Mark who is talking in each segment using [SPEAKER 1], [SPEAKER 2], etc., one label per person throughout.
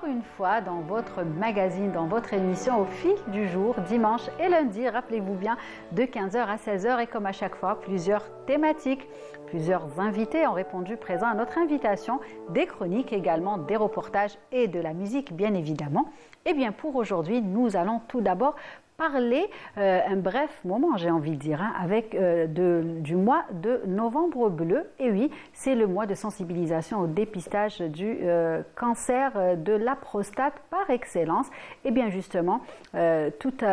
[SPEAKER 1] une fois dans votre magazine, dans votre émission Au fil du jour, dimanche et lundi, rappelez-vous bien, de 15h à 16h et comme à chaque fois, plusieurs thématiques. Plusieurs invités ont répondu présents à notre invitation, des chroniques également, des reportages et de la musique bien évidemment. Et bien pour aujourd'hui, nous allons tout d'abord parler un bref moment, j'ai envie de dire, avec du mois de novembre bleu. Et oui, c'est le mois de sensibilisation au dépistage du cancer de la prostate par excellence. Et bien justement, toute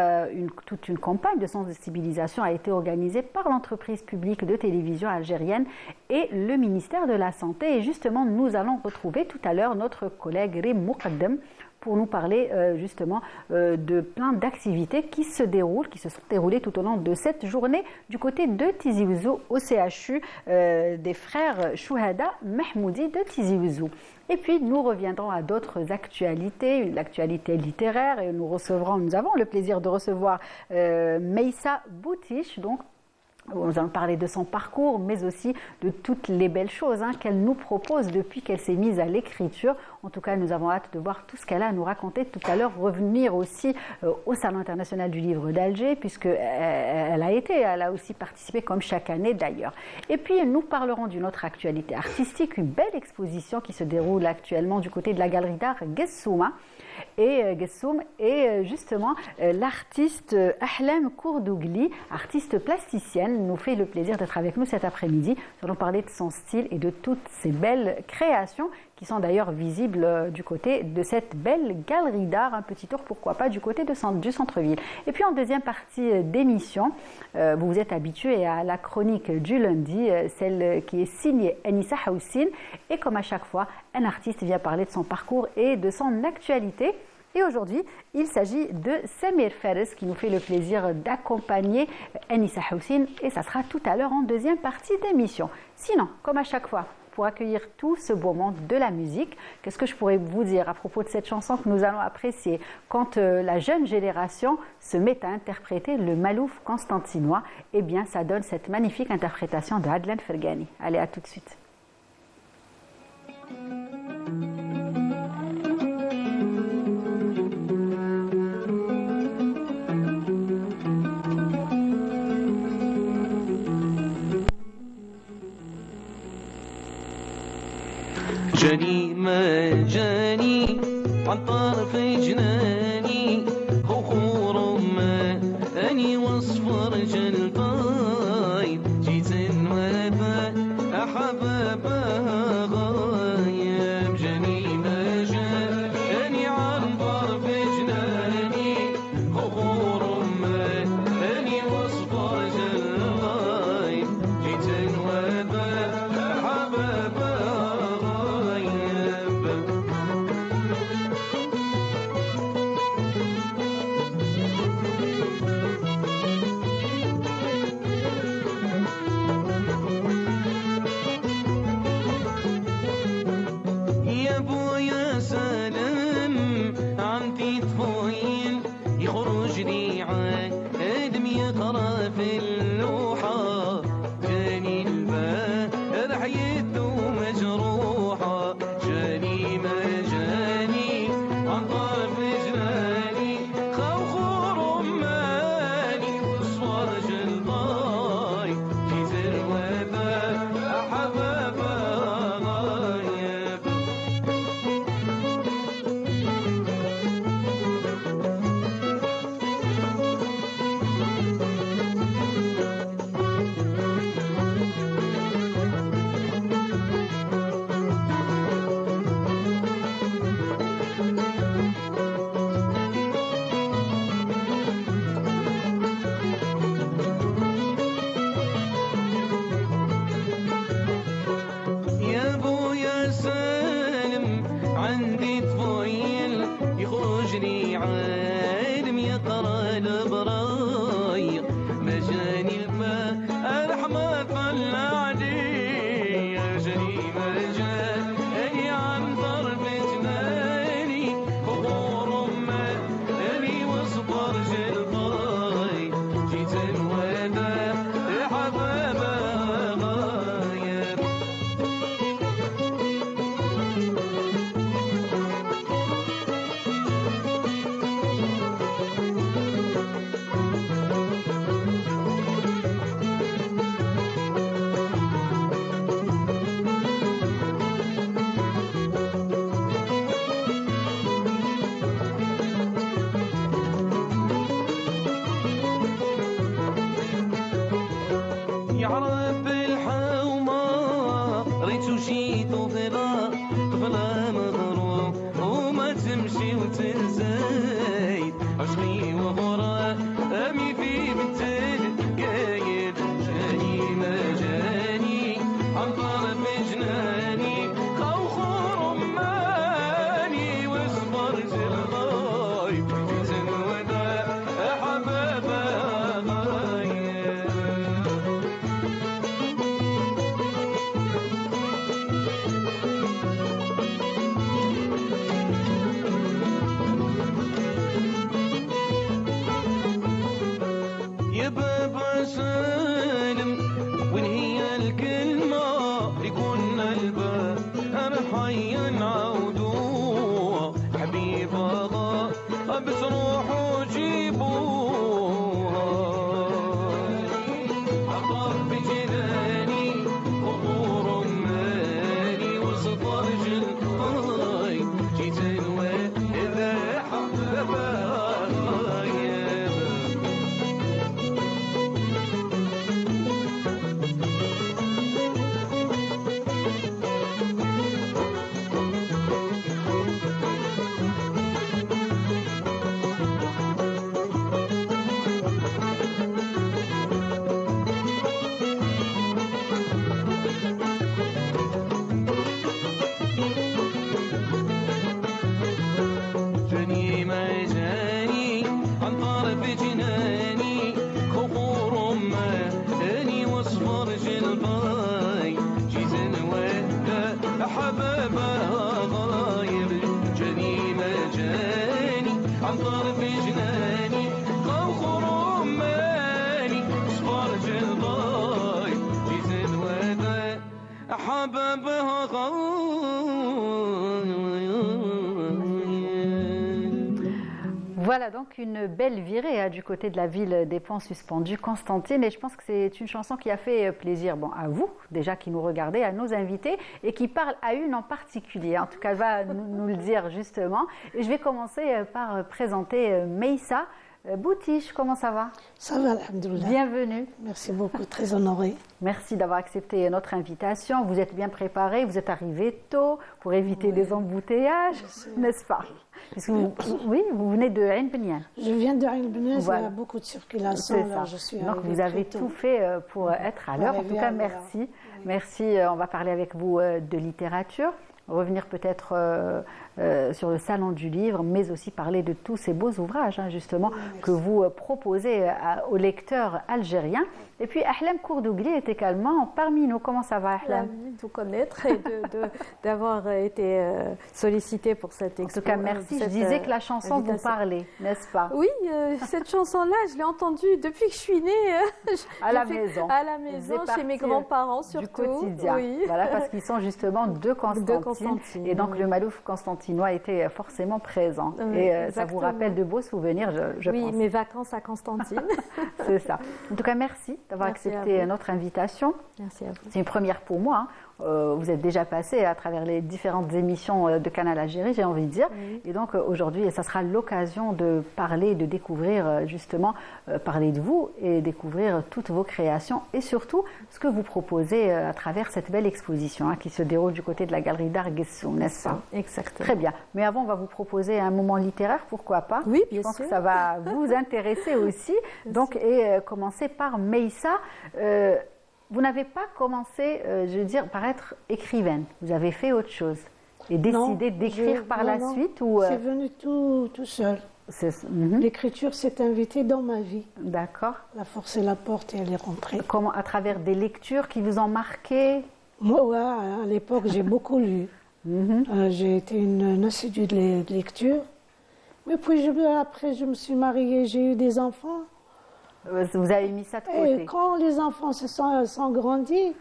[SPEAKER 1] une campagne de sensibilisation a été organisée par l'entreprise publique de télévision algérienne et le ministère de la Santé. Et justement, nous allons retrouver tout à l'heure notre collègue Rim Moukaddem pour nous parler justement de plein d'activités qui se sont déroulées tout au long de cette journée du côté de Tizi Ouzou au CHU des frères Chouhada Mahmoudi de Tizi Ouzou. Et puis nous reviendrons à d'autres actualités, l'actualité littéraire, et nous avons le plaisir de recevoir Meissa Boutiche, donc nous allons parler de son parcours, mais aussi de toutes les belles choses qu'elle nous propose depuis qu'elle s'est mise à l'écriture. En tout cas, nous avons hâte de voir tout ce qu'elle a à nous raconter tout à l'heure. Revenir aussi au Salon international du livre d'Alger, puisqu'elle a aussi participé comme chaque année d'ailleurs. Et puis, nous parlerons d'une autre actualité artistique, une belle exposition qui se déroule actuellement du côté de la galerie d'art Gessouma. Et Gessoum est justement l'artiste Ahlam Kourdougli, artiste plasticienne, nous fait le plaisir d'être avec nous cet après-midi. Nous allons parler de son style et de toutes ses belles créations qui sont d'ailleurs visibles du côté de cette belle galerie d'art. Un petit tour, pourquoi pas, du côté du centre-ville. Et puis en deuxième partie d'émission, vous vous êtes habitués à la chronique du lundi, celle qui est signée Anissa Houssine. Et comme à chaque fois, un artiste vient parler de son parcours et de son actualité. Et aujourd'hui, il s'agit de Samir Fares qui nous fait le plaisir d'accompagner Anissa Houssine. Et ça sera tout à l'heure en deuxième partie d'émission. Sinon, comme à chaque fois, pour accueillir tout ce beau monde de la musique, qu'est-ce que je pourrais vous dire à propos de cette chanson que nous allons apprécier quand la jeune génération se met à interpréter le Malouf constantinois? Eh bien, ça donne cette magnifique interprétation de Adlan Fergani. Allez, à tout de suite.
[SPEAKER 2] جاني ما جاني عن طرف جناني خور ما أني واصفر جلباي جيت الوفا أحبابها غايب جاني ما جاني عن طرف جناني خور ما أني واصفر جلباي جيت الوفا أحبابها يعرف بالحومة ريتو شي طفلة طفلة مغروم وما تمشي وتزايد عشقي وغرا أمي في بنتين قايد جاني ما جاني عن طرف جناني خوخ رماني واصبر جلباي جيت الوداع حبابا غايب يا بابا سالم وين هي الكلمة يكون الباب أنا حيا نعودوها حبيبة بس روحوا جيبوها عطر بجناني قبور مالي وسط رجل جيت الوالدة حبابا غايب جاني ما جاني عن طرف جناني خفور ماني واصفر جلباي جيت الودة حبابا غايب جاني ما جاني عن طرف جناني خفور ماني واصفر جلباي جيت الودة حبابا غايب
[SPEAKER 1] Voilà donc une belle virée hein, du côté de la ville des ponts suspendus, Constantine. Et je pense que c'est une chanson qui a fait plaisir à vous, déjà qui nous regardez, à nos invités, et qui parle à une en particulier. En tout cas, elle va nous le dire justement. Et je vais commencer par présenter Meissa Boutiche. Comment ça va?
[SPEAKER 3] Ça va, alhamdoulilah.
[SPEAKER 1] Bienvenue.
[SPEAKER 3] Merci beaucoup, très honorée.
[SPEAKER 1] Merci d'avoir accepté notre invitation. Vous êtes bien préparée, vous êtes arrivée tôt pour éviter les embouteillages, n'est-ce pas? Parce que oui, vous venez de Ain Bnian.
[SPEAKER 3] Je viens de Ain Bnian,
[SPEAKER 1] Voilà.
[SPEAKER 3] il y a beaucoup de circulation.
[SPEAKER 1] C'est
[SPEAKER 3] Alors
[SPEAKER 1] ça.
[SPEAKER 3] je suis
[SPEAKER 1] Donc
[SPEAKER 3] arrivée
[SPEAKER 1] vous avez
[SPEAKER 3] très
[SPEAKER 1] tout
[SPEAKER 3] tôt.
[SPEAKER 1] fait pour être à l'heure. En tout
[SPEAKER 3] arriver
[SPEAKER 1] cas,
[SPEAKER 3] à l'heure.
[SPEAKER 1] merci.
[SPEAKER 3] Oui.
[SPEAKER 1] Merci. On va parler avec vous de littérature, revenir peut-être sur le salon du livre, mais aussi parler de tous ces beaux ouvrages, hein, justement, que vous proposez aux lecteurs algériens. Et puis Ahlam Kourdougli est également parmi nous. Comment ça va, Ahlam?
[SPEAKER 4] Ravi de vous connaître et d'avoir été sollicité pour cette
[SPEAKER 1] En
[SPEAKER 4] expo.
[SPEAKER 1] tout cas, merci. Je disais que la chanson vous parlait, n'est-ce pas?
[SPEAKER 4] Oui, cette chanson-là, je l'ai entendue depuis que je suis née.
[SPEAKER 1] À la maison.
[SPEAKER 4] À la
[SPEAKER 1] Elle
[SPEAKER 4] maison,
[SPEAKER 1] faisait
[SPEAKER 4] chez mes
[SPEAKER 1] partie,
[SPEAKER 4] grands-parents
[SPEAKER 1] du
[SPEAKER 4] surtout.
[SPEAKER 1] quotidien.
[SPEAKER 4] Oui.
[SPEAKER 1] Voilà, parce qu'ils sont justement de Constantine. Et donc le Malouf constantinois était forcément présent.
[SPEAKER 4] Oui,
[SPEAKER 1] et ça vous
[SPEAKER 4] exactement.
[SPEAKER 1] rappelle de beaux souvenirs, je
[SPEAKER 4] Oui,
[SPEAKER 1] pense.
[SPEAKER 4] mes vacances à Constantine.
[SPEAKER 1] C'est ça. En tout cas, merci d'avoir
[SPEAKER 4] Merci à
[SPEAKER 1] accepté
[SPEAKER 4] vous.
[SPEAKER 1] notre invitation.
[SPEAKER 4] Merci à vous.
[SPEAKER 1] C'est une première pour moi. Hein. Vous êtes déjà passé à travers les différentes émissions de Canal Algérie, j'ai envie de dire.
[SPEAKER 4] Oui.
[SPEAKER 1] Et donc aujourd'hui, ça sera l'occasion de parler, de découvrir justement, parler de vous et découvrir toutes vos créations et surtout ce que vous proposez à travers cette belle exposition hein, qui se déroule du côté de la galerie d'art Guessoum, n'est-ce pas?
[SPEAKER 4] Exactement.
[SPEAKER 1] Très bien. Mais avant, on va vous proposer un moment littéraire, pourquoi pas?
[SPEAKER 4] Oui,
[SPEAKER 1] Je
[SPEAKER 4] bien
[SPEAKER 1] pense
[SPEAKER 4] sûr.
[SPEAKER 1] que ça va vous intéresser aussi. Donc, et commencer par Meissa. Vous n'avez pas commencé, je veux dire, par être écrivaine. Vous avez fait autre chose et décidé d'écrire par la suite ou
[SPEAKER 3] C'est venu tout seul.
[SPEAKER 1] Mhm.
[SPEAKER 3] L'écriture s'est invitée dans ma vie.
[SPEAKER 1] D'accord.
[SPEAKER 3] Elle a forcé la porte et elle est rentrée.
[SPEAKER 1] Comment, à travers des lectures qui vous ont marqué?
[SPEAKER 3] Moi, ouais, à l'époque, j'ai beaucoup lu. J'ai été une assidue de lecture. Mais puis après, je me suis mariée, j'ai eu des enfants.
[SPEAKER 1] Vous avez mis ça de côté.
[SPEAKER 3] Et quand les enfants se sont grandis,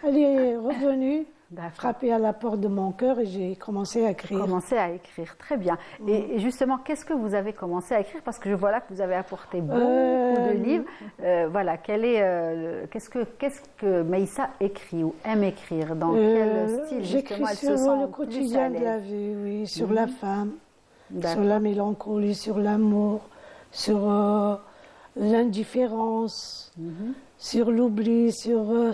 [SPEAKER 3] elle est revenue,
[SPEAKER 1] D'accord.
[SPEAKER 3] frapper à la porte de mon cœur et j'ai commencé à écrire.
[SPEAKER 1] Commencé à écrire, très bien. Et justement, qu'est-ce que vous avez commencé à écrire? Parce que je vois là que vous avez apporté beaucoup de livres. Voilà, qu'est-ce que Meissa écrit ou aime écrire? Dans quel style
[SPEAKER 3] J'écris
[SPEAKER 1] justement elle se
[SPEAKER 3] sur
[SPEAKER 1] sent
[SPEAKER 3] le
[SPEAKER 1] plus
[SPEAKER 3] quotidien
[SPEAKER 1] à
[SPEAKER 3] de la
[SPEAKER 1] l'aise?
[SPEAKER 3] vie, oui, sur la femme,
[SPEAKER 1] D'accord.
[SPEAKER 3] sur la mélancolie, sur l'amour, sur l'indifférence, sur l'oubli,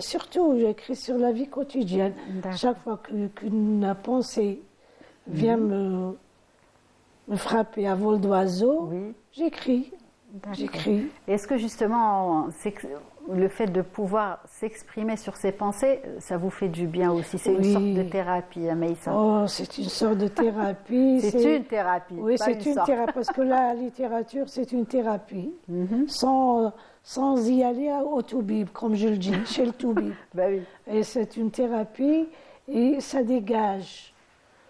[SPEAKER 3] surtout j'écris sur la vie quotidienne.
[SPEAKER 1] D'accord.
[SPEAKER 3] Chaque fois qu'une pensée vient me frapper à vol d'oiseau,
[SPEAKER 1] Oui.
[SPEAKER 3] j'écris.
[SPEAKER 1] D'accord.
[SPEAKER 3] J'écris.
[SPEAKER 1] Est-ce que justement, le fait de pouvoir s'exprimer sur ses pensées, ça vous fait du bien aussi? C'est une
[SPEAKER 3] Oui.
[SPEAKER 1] sorte de thérapie, hein, Maïssa.
[SPEAKER 3] Oh, c'est une sorte de thérapie.
[SPEAKER 1] C'est une thérapie,
[SPEAKER 3] Oui,
[SPEAKER 1] pas
[SPEAKER 3] c'est une
[SPEAKER 1] sorte.
[SPEAKER 3] thérapie, parce que la littérature, c'est une thérapie.
[SPEAKER 1] Mhm.
[SPEAKER 3] Sans y aller au toubib, comme je le dis, chez le toubib.
[SPEAKER 1] Bah oui.
[SPEAKER 3] Et c'est une thérapie et ça dégage.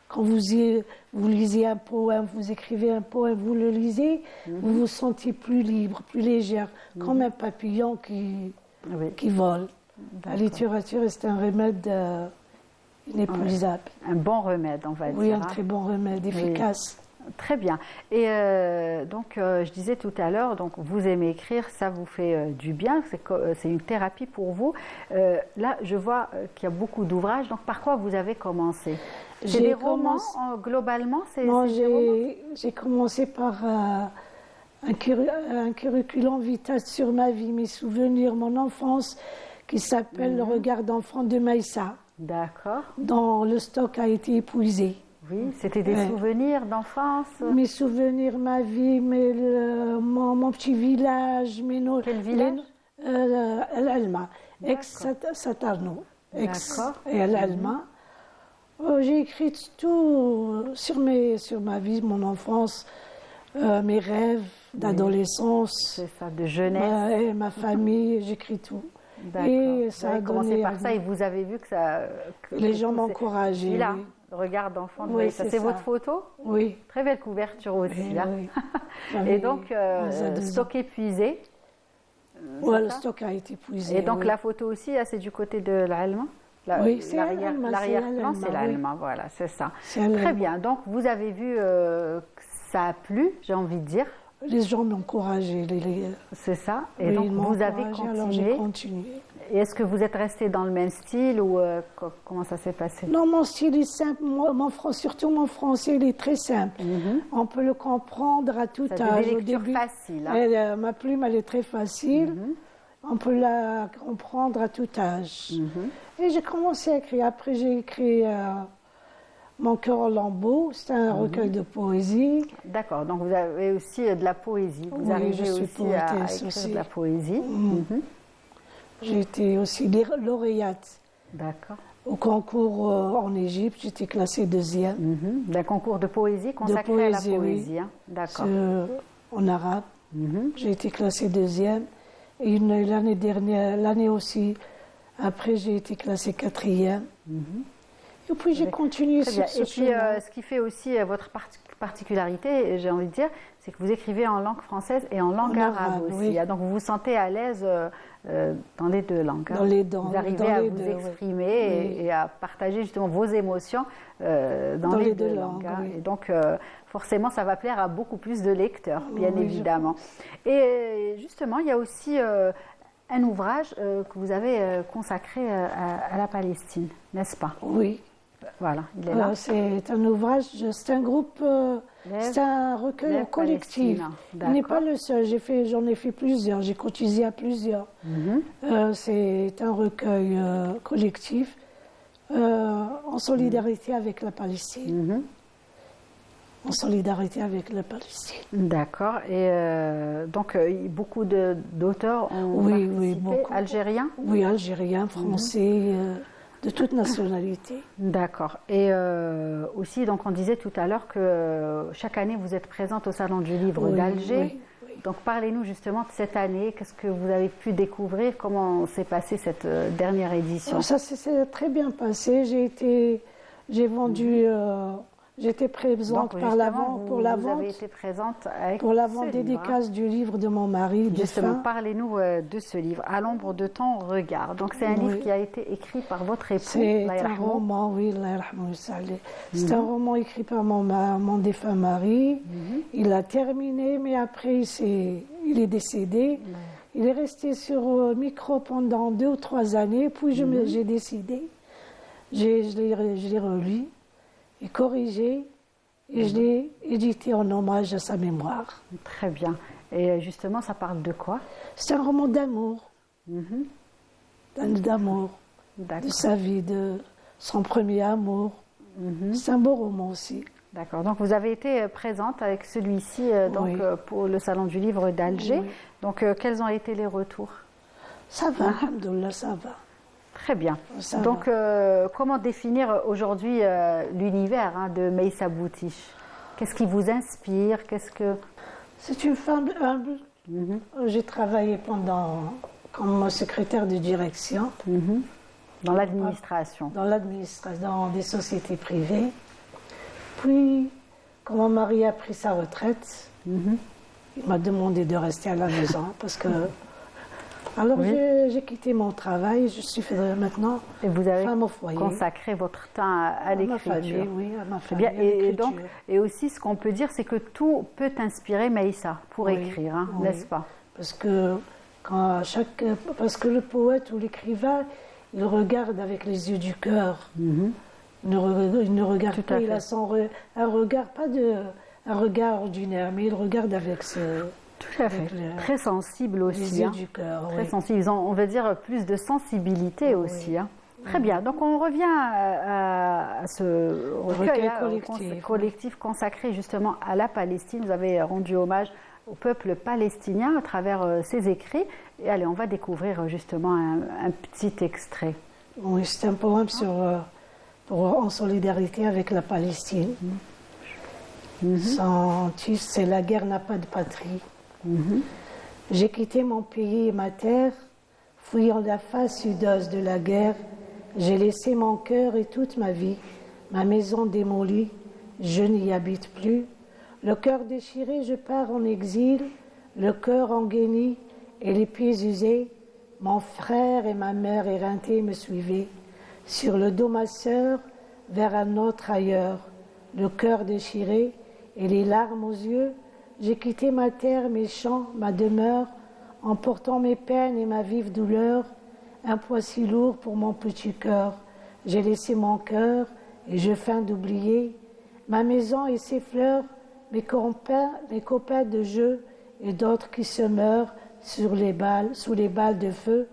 [SPEAKER 3] Quand vous lisez un poème, vous écrivez un poème, vous le lisez, vous vous sentez plus libre, plus légère, comme un papillon qui
[SPEAKER 1] Oui.
[SPEAKER 3] vole. La littérature, c'est un remède inépuisable.
[SPEAKER 1] Un bon remède, on va
[SPEAKER 3] Oui,
[SPEAKER 1] dire.
[SPEAKER 3] un
[SPEAKER 1] hein.
[SPEAKER 3] très bon remède, efficace.
[SPEAKER 1] Très bien. Et donc, je disais tout à l'heure, donc vous aimez écrire, ça vous fait du bien, c'est une thérapie pour vous. Là, je vois qu'il y a beaucoup d'ouvrages. Donc, par quoi vous avez commencé? C'est
[SPEAKER 3] J'ai
[SPEAKER 1] des romans,
[SPEAKER 3] commencé-
[SPEAKER 1] globalement?
[SPEAKER 3] Non,
[SPEAKER 1] c'est des romans
[SPEAKER 3] j'ai commencé par un curriculum vitae sur ma vie, mes souvenirs, mon enfance, qui s'appelle Le regard d'enfant de Maïssa,
[SPEAKER 1] D'accord.
[SPEAKER 3] dont le stock a été épuisé.
[SPEAKER 1] Oui, c'était des
[SPEAKER 3] Ouais.
[SPEAKER 1] souvenirs d'enfance.
[SPEAKER 3] Mes souvenirs, ma vie, mon petit village,
[SPEAKER 1] Quel village?
[SPEAKER 3] El-Alma, ex-Satarno,
[SPEAKER 1] D'accord.
[SPEAKER 3] et El-Alma. J'ai écrit tout sur ma vie, mon enfance, mes rêves d'adolescence,
[SPEAKER 1] C'est ça, de jeunesse.
[SPEAKER 3] et ma famille, j'écris tout.
[SPEAKER 1] D'accord.
[SPEAKER 3] Et
[SPEAKER 1] Vous
[SPEAKER 3] ça a
[SPEAKER 1] avez commencé
[SPEAKER 3] donné
[SPEAKER 1] par ça et vous avez vu que ça.
[SPEAKER 3] Les gens
[SPEAKER 1] tout
[SPEAKER 3] m'encourageaient,
[SPEAKER 1] Celui-là,
[SPEAKER 3] oui.
[SPEAKER 1] le regard d'enfant de
[SPEAKER 3] Oui,
[SPEAKER 1] Maïssa.
[SPEAKER 3] c'est
[SPEAKER 1] C'est
[SPEAKER 3] ça.
[SPEAKER 1] votre photo?
[SPEAKER 3] Oui.
[SPEAKER 1] Très belle couverture aussi.
[SPEAKER 3] Oui,
[SPEAKER 1] là.
[SPEAKER 3] oui.
[SPEAKER 1] Et
[SPEAKER 3] J'avais
[SPEAKER 1] donc,
[SPEAKER 3] 11 à 12 ans.
[SPEAKER 1] stock épuisé.
[SPEAKER 3] Ouais,
[SPEAKER 1] c'est
[SPEAKER 3] le
[SPEAKER 1] ça
[SPEAKER 3] stock a été épuisé.
[SPEAKER 1] Et donc,
[SPEAKER 3] oui.
[SPEAKER 1] la photo aussi, c'est du côté de l'Allemand?
[SPEAKER 3] Oui, c'est l'Allemand,
[SPEAKER 1] L'arrière-plan,
[SPEAKER 3] c'est
[SPEAKER 1] c'est
[SPEAKER 3] l'Allemand, oui.
[SPEAKER 1] l'Allemand, voilà, c'est ça.
[SPEAKER 3] C'est l'Allemand.
[SPEAKER 1] Très bien. Donc, vous avez vu que ça a plu, j'ai envie de dire.
[SPEAKER 3] Les gens m'ont encouragé.
[SPEAKER 1] C'est ça. Et
[SPEAKER 3] Oui,
[SPEAKER 1] donc,
[SPEAKER 3] ils m'ont
[SPEAKER 1] vous avez
[SPEAKER 3] encouragé, alors
[SPEAKER 1] continué.
[SPEAKER 3] j'ai continué.
[SPEAKER 1] Et est-ce que vous êtes resté dans le même style ou comment ça s'est passé?
[SPEAKER 3] Non, mon style est simple. Surtout mon français, il est très simple. On peut le comprendre à tout
[SPEAKER 1] Ça fait
[SPEAKER 3] âge.
[SPEAKER 1] des
[SPEAKER 3] Au
[SPEAKER 1] lectures
[SPEAKER 3] début,
[SPEAKER 1] faciles, hein.
[SPEAKER 3] ma plume, elle est très facile. On peut la comprendre à tout âge. Et j'ai commencé à écrire. Après, j'ai écrit Mon cœur en lambeaux. C'est un recueil de poésie.
[SPEAKER 1] D'accord, donc vous avez aussi de la poésie. Vous
[SPEAKER 3] Oui,
[SPEAKER 1] arrivez
[SPEAKER 3] je suis
[SPEAKER 1] aussi à
[SPEAKER 3] poétesse
[SPEAKER 1] écrire
[SPEAKER 3] aussi.
[SPEAKER 1] de la poésie.
[SPEAKER 3] J'ai été aussi lauréate
[SPEAKER 1] D'accord.
[SPEAKER 3] au concours en Égypte. J'étais classée deuxième.
[SPEAKER 1] D'un concours de poésie consacré à la
[SPEAKER 3] poésie, oui.
[SPEAKER 1] poésie. Hein. D'accord.
[SPEAKER 3] En arabe. J'ai été classée deuxième. Et l'année dernière, l'année aussi, après, j'ai été classée quatrième. Et puis j'ai continué
[SPEAKER 1] Très bien.
[SPEAKER 3] sur ce
[SPEAKER 1] Et puis,
[SPEAKER 3] chemin.
[SPEAKER 1] ce qui fait aussi votre particularité, j'ai envie de dire, c'est que vous écrivez en langue française et en langue
[SPEAKER 3] En
[SPEAKER 1] arabe
[SPEAKER 3] arabe,
[SPEAKER 1] aussi.
[SPEAKER 3] oui.
[SPEAKER 1] Ah, donc, vous vous sentez à l'aise dans les deux langues. hein.
[SPEAKER 3] Dans les
[SPEAKER 1] vous arrivez
[SPEAKER 3] dans
[SPEAKER 1] à
[SPEAKER 3] les
[SPEAKER 1] vous
[SPEAKER 3] deux, oui.
[SPEAKER 1] exprimer et à partager justement vos émotions dans les deux langues. Hein.
[SPEAKER 3] oui.
[SPEAKER 1] Et donc, forcément, ça va plaire à beaucoup plus de lecteurs, bien
[SPEAKER 3] Oui, je
[SPEAKER 1] évidemment. Et justement, il y a aussi un ouvrage que vous avez consacré à la Palestine, n'est-ce pas?
[SPEAKER 3] Oui.
[SPEAKER 1] Voilà, il est là.
[SPEAKER 3] C'est un ouvrage, c'est un groupe, c'est un recueil
[SPEAKER 1] Lève
[SPEAKER 3] collectif.
[SPEAKER 1] Palestine,
[SPEAKER 3] Il n'est pas
[SPEAKER 1] d'accord.
[SPEAKER 3] le seul, j'en ai fait plusieurs, j'ai cotisé à plusieurs. C'est un recueil collectif en solidarité avec la Palestine. En solidarité avec la Palestine.
[SPEAKER 1] D'accord. Et donc, beaucoup d'auteurs ont
[SPEAKER 3] Oui,
[SPEAKER 1] participé,
[SPEAKER 3] oui, beaucoup.
[SPEAKER 1] algériens?
[SPEAKER 3] Oui, algérien, français, de toute nationalité.
[SPEAKER 1] D'accord. Et aussi, donc, on disait tout à l'heure que chaque année, vous êtes présente au Salon du Livre
[SPEAKER 3] Oui,
[SPEAKER 1] d'Alger.
[SPEAKER 3] oui.
[SPEAKER 1] Donc, parlez-nous justement de cette année. Qu'est-ce que vous avez pu découvrir? Comment s'est passée cette dernière édition?
[SPEAKER 3] Ça s'est très bien passé. J'ai vendu, j'étais présente
[SPEAKER 1] Donc,
[SPEAKER 3] pour la
[SPEAKER 1] vous avez
[SPEAKER 3] vente,
[SPEAKER 1] été présente avec
[SPEAKER 3] pour la
[SPEAKER 1] ce
[SPEAKER 3] vente
[SPEAKER 1] livre, hein.
[SPEAKER 3] dédicace du livre de mon mari,
[SPEAKER 1] Justement,
[SPEAKER 3] défunt.
[SPEAKER 1] parlez-nous de ce livre, À l'ombre de ton regard. Donc, c'est un livre qui a été écrit par votre époux,
[SPEAKER 3] C'est
[SPEAKER 1] Allah
[SPEAKER 3] un
[SPEAKER 1] yarhamou.
[SPEAKER 3] roman, oui, Allah yarhamou, salih. C'est un roman écrit par mon défunt mari. Il a terminé, mais après, il est décédé. Il est resté sur micro pendant 2 ou 3 années, puis j'ai décidé. Je l'ai relu et corrigé, et je l'ai édité en hommage à sa mémoire.
[SPEAKER 1] Très bien. Et justement, ça parle de quoi?
[SPEAKER 3] C'est un roman d'amour. D'amour, de
[SPEAKER 1] D'accord.
[SPEAKER 3] sa vie, de son premier amour. C'est un beau roman aussi.
[SPEAKER 1] D'accord. Donc, vous avez été présente avec celui-ci
[SPEAKER 3] Oui.
[SPEAKER 1] pour le Salon du Livre d'Alger.
[SPEAKER 3] Oui.
[SPEAKER 1] Donc, quels ont été les retours?
[SPEAKER 3] Ça va, alhamdoulilah, ça va.
[SPEAKER 1] Très bien.
[SPEAKER 3] Ça
[SPEAKER 1] Donc, comment définir aujourd'hui l'univers de Meissa Boutiche? Qu'est-ce qui vous inspire? Qu'est-ce que...
[SPEAKER 3] C'est une femme humble. J'ai travaillé comme secrétaire de direction
[SPEAKER 1] Dans l'administration.
[SPEAKER 3] dans l'administration, dans des sociétés privées. Puis, quand mon mari a pris sa retraite, il m'a demandé de rester à la maison parce que... Alors
[SPEAKER 1] Oui.
[SPEAKER 3] j'ai quitté mon travail, je suis maintenant
[SPEAKER 1] Et vous avez
[SPEAKER 3] femme au foyer.
[SPEAKER 1] consacré votre temps à
[SPEAKER 3] À ma famille,
[SPEAKER 1] l'écriture.
[SPEAKER 3] oui, à ma
[SPEAKER 1] Très
[SPEAKER 3] famille.
[SPEAKER 1] bien.
[SPEAKER 3] à
[SPEAKER 1] Et donc,
[SPEAKER 3] l'écriture.
[SPEAKER 1] et aussi, ce qu'on peut dire, c'est que tout peut inspirer Meissa pour
[SPEAKER 3] Oui,
[SPEAKER 1] écrire, hein,
[SPEAKER 3] oui.
[SPEAKER 1] n'est-ce pas?
[SPEAKER 3] Parce que, parce que le poète ou l'écrivain, il regarde avec les yeux du cœur. Il ne regarde
[SPEAKER 1] Tout à
[SPEAKER 3] pas, il
[SPEAKER 1] fait.
[SPEAKER 3] a un regard, un regard ordinaire, mais il regarde avec
[SPEAKER 1] Tout à fait.
[SPEAKER 3] avec
[SPEAKER 1] Très sensible
[SPEAKER 3] les
[SPEAKER 1] aussi.
[SPEAKER 3] yeux
[SPEAKER 1] hein.
[SPEAKER 3] du cœur.
[SPEAKER 1] Très
[SPEAKER 3] Oui.
[SPEAKER 1] sensible. Ils ont, on va dire, plus de sensibilité aussi. hein. Très bien. Donc, on revient à ce recueil,
[SPEAKER 3] recueil
[SPEAKER 1] hein, au
[SPEAKER 3] collectif,
[SPEAKER 1] collectif consacré justement à la Palestine. Vous avez rendu hommage au peuple palestinien à travers ses écrits. Et allez, on va découvrir justement un petit extrait.
[SPEAKER 3] Oui, c'est un poème en solidarité avec la Palestine. Son titre, c'est La guerre n'a pas de patrie. J'ai quitté mon pays et ma terre, fuyant la face sudeuse de la guerre. J'ai laissé mon cœur et toute ma vie, ma maison démolie, je n'y habite plus. Le cœur déchiré, je pars en exil, le cœur en guenille et les pieds usés. Mon frère et ma mère éreintés me suivaient. Sur le dos ma sœur, vers un autre ailleurs. Le cœur déchiré et les larmes aux yeux, j'ai quitté ma terre, mes champs, ma demeure, en portant mes peines et ma vive douleur, un poids si lourd pour mon petit cœur. J'ai laissé mon cœur et je feins d'oublier ma maison et ses fleurs, mes copains de jeu et d'autres qui se meurent sous les balles de feu.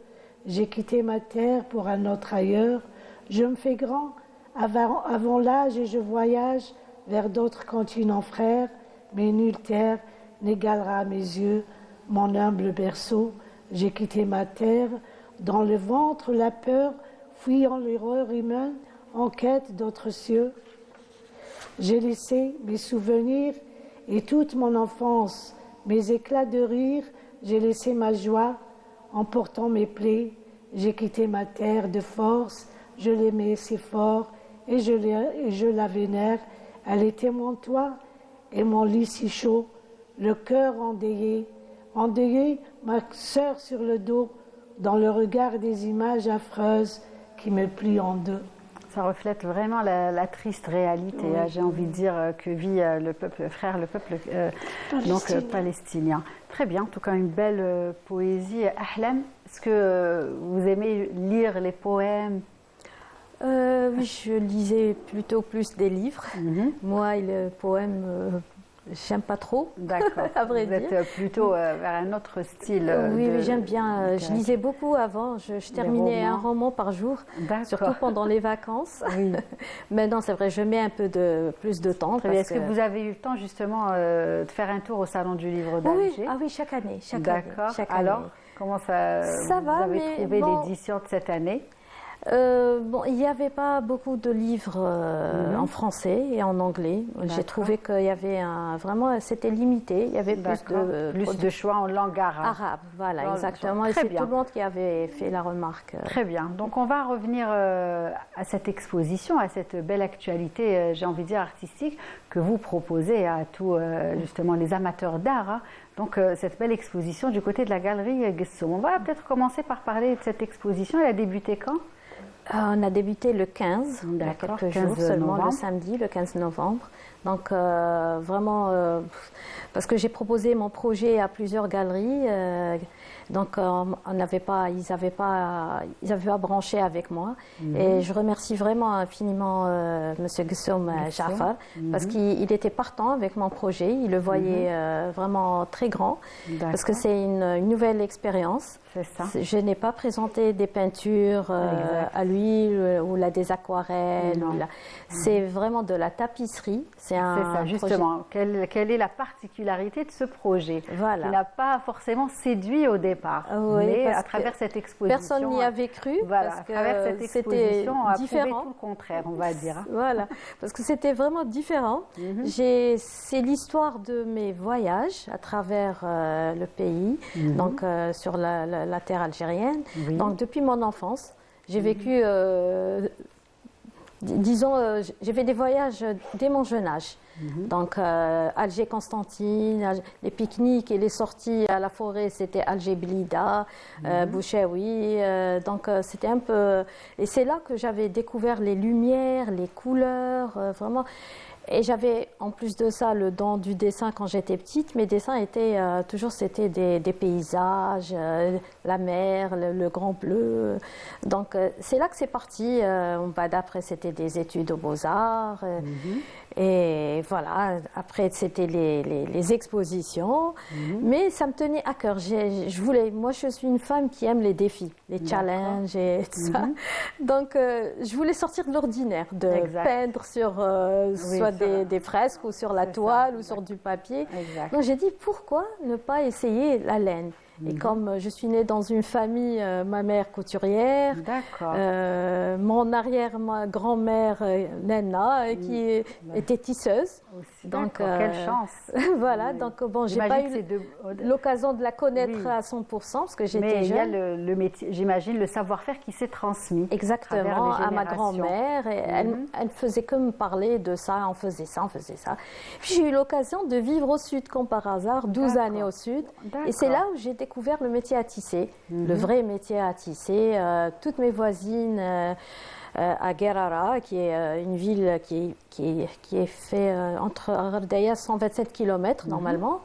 [SPEAKER 3] J'ai quitté ma terre pour un autre ailleurs. Je me fais grand avant l'âge et je voyage vers d'autres continents frères, mais nulle terre n'égalera à mes yeux mon humble berceau. J'ai quitté ma terre, dans le ventre la peur, fuyant l'horreur humaine, en quête d'autres cieux. J'ai laissé mes souvenirs et toute mon enfance, mes éclats de rire, j'ai laissé ma joie, en portant mes plaies. J'ai quitté ma terre de force, je l'aimais si fort et je la vénère. Elle était mon toit et mon lit si chaud, le cœur endeuillé, ma sœur sur le dos, dans le regard des images affreuses qui me plient en deux.
[SPEAKER 1] Ça reflète vraiment la triste réalité,
[SPEAKER 3] Oui.
[SPEAKER 1] j'ai envie de dire, que vit le peuple palestinien. Très bien, en tout cas une belle poésie. Ahlam, est-ce que vous aimez lire les poèmes?
[SPEAKER 4] Oui, je lisais plutôt plus des livres. Moi, le poème, j'aime pas trop.
[SPEAKER 1] D'accord.
[SPEAKER 4] À vrai
[SPEAKER 1] vous
[SPEAKER 4] dire.
[SPEAKER 1] êtes plutôt vers un autre style.
[SPEAKER 4] Oui,
[SPEAKER 1] de
[SPEAKER 4] j'aime bien. Je lisais beaucoup avant. Je terminais un roman par jour,
[SPEAKER 1] D'accord.
[SPEAKER 4] surtout pendant les vacances.
[SPEAKER 1] Oui.
[SPEAKER 4] Maintenant, c'est vrai, je mets un peu plus de temps.
[SPEAKER 1] Très bien.
[SPEAKER 4] parce
[SPEAKER 1] Est-ce que vous avez eu le temps justement de faire un tour au Salon du Livre d'Alger?
[SPEAKER 4] Oui, ah oui, chaque année.
[SPEAKER 1] D'accord.
[SPEAKER 4] Chaque
[SPEAKER 1] Alors,
[SPEAKER 4] année.
[SPEAKER 1] comment ça,
[SPEAKER 4] Ça
[SPEAKER 1] vous
[SPEAKER 4] va,
[SPEAKER 1] avez
[SPEAKER 4] mais
[SPEAKER 1] trouvé
[SPEAKER 4] bon.
[SPEAKER 1] l'édition de cette année?
[SPEAKER 4] Bon, il n'y avait pas beaucoup de livres en français et en anglais. J'ai
[SPEAKER 1] D'accord.
[SPEAKER 4] trouvé qu'il y avait vraiment, c'était limité. Il y avait
[SPEAKER 1] Plus de choix en langue arabe.
[SPEAKER 4] arabe. Voilà,
[SPEAKER 1] Dans le
[SPEAKER 4] exactement.
[SPEAKER 1] genre.
[SPEAKER 4] Et
[SPEAKER 1] Très
[SPEAKER 4] c'est
[SPEAKER 1] bien.
[SPEAKER 4] tout le monde qui avait fait la remarque.
[SPEAKER 1] Très bien. Donc on va revenir à cette exposition, à cette belle actualité, j'ai envie de dire artistique, que vous proposez à tous justement les amateurs d'art. hein. Donc cette belle exposition du côté de la galerie Gessoum. On va peut-être commencer par parler de cette exposition. Elle a débuté quand?
[SPEAKER 4] On a débuté le 15, il y a
[SPEAKER 1] D'accord,
[SPEAKER 4] quelques
[SPEAKER 1] 15
[SPEAKER 4] jours seulement,
[SPEAKER 1] novembre.
[SPEAKER 4] le samedi, le 15 novembre. Donc vraiment, parce que j'ai proposé mon projet à plusieurs galeries, donc on n'avait pas, ils n'avaient pas branché avec moi. Et je remercie vraiment infiniment Monsieur Gussoum Jaafar, parce qu'il était partant avec mon projet. Il le voyait vraiment très grand, parce que c'est une nouvelle expérience.
[SPEAKER 1] C'est ça.
[SPEAKER 4] Je n'ai pas présenté des peintures à l'huile ou des aquarelles. C'est vraiment de la tapisserie. C'est
[SPEAKER 1] ça, justement. Quelle est la particularité de ce projet
[SPEAKER 4] voilà.
[SPEAKER 1] qui n'a pas forcément séduit au départ, mais à travers cette exposition.
[SPEAKER 4] Personne n'y avait cru.
[SPEAKER 1] Voilà,
[SPEAKER 4] parce
[SPEAKER 1] à travers cette exposition, on a prouvé tout le contraire, on va dire.
[SPEAKER 4] Voilà, parce que c'était vraiment différent. C'est l'histoire de mes voyages à travers le pays, donc sur la terre algérienne. Donc depuis mon enfance, j'ai vécu, disons, j'ai fait des voyages dès mon jeune âge. Donc Alger-Constantine, les pique-niques et les sorties à la forêt, c'était Alger-Blida, Bouchaoui. Donc c'était un peu... Et c'est là que j'avais découvert les lumières, les couleurs, vraiment... Et j'avais en plus de ça le don du dessin quand j'étais petite. Mes dessins étaient toujours c'était des paysages, la mer, le grand bleu. Donc c'est là que c'est parti. Après c'était des études aux Beaux-Arts. Et voilà, après c'était les expositions. Mais ça me tenait à cœur. Moi je suis une femme qui aime les défis, les challenges et tout ça. Donc je voulais sortir de l'ordinaire, de peindre sur soit des fresques ou sur la toile ou sur du papier. Donc j'ai dit pourquoi ne pas essayer la laine. Et comme je suis née dans une famille, ma mère couturière, mon arrière-grand-mère Nena qui était tisseuse.
[SPEAKER 1] Donc quelle chance.
[SPEAKER 4] Voilà, donc bon, j'ai pas eu l'occasion de la connaître à 100% parce que j'étais jeune.
[SPEAKER 1] Mais il y a le métier, j'imagine, le savoir-faire qui s'est transmis.
[SPEAKER 4] Exactement, à ma grand-mère. Elle faisait que me parler de ça, on faisait ça, on faisait ça. Puis j'ai eu l'occasion de vivre au Sud comme par hasard, 12 années au Sud. Et c'est là où j'ai découvert le métier à tisser, le vrai métier à tisser. Toutes mes voisines à Guerrara, qui est une ville qui est fait entre Ardaya 127 km normalement.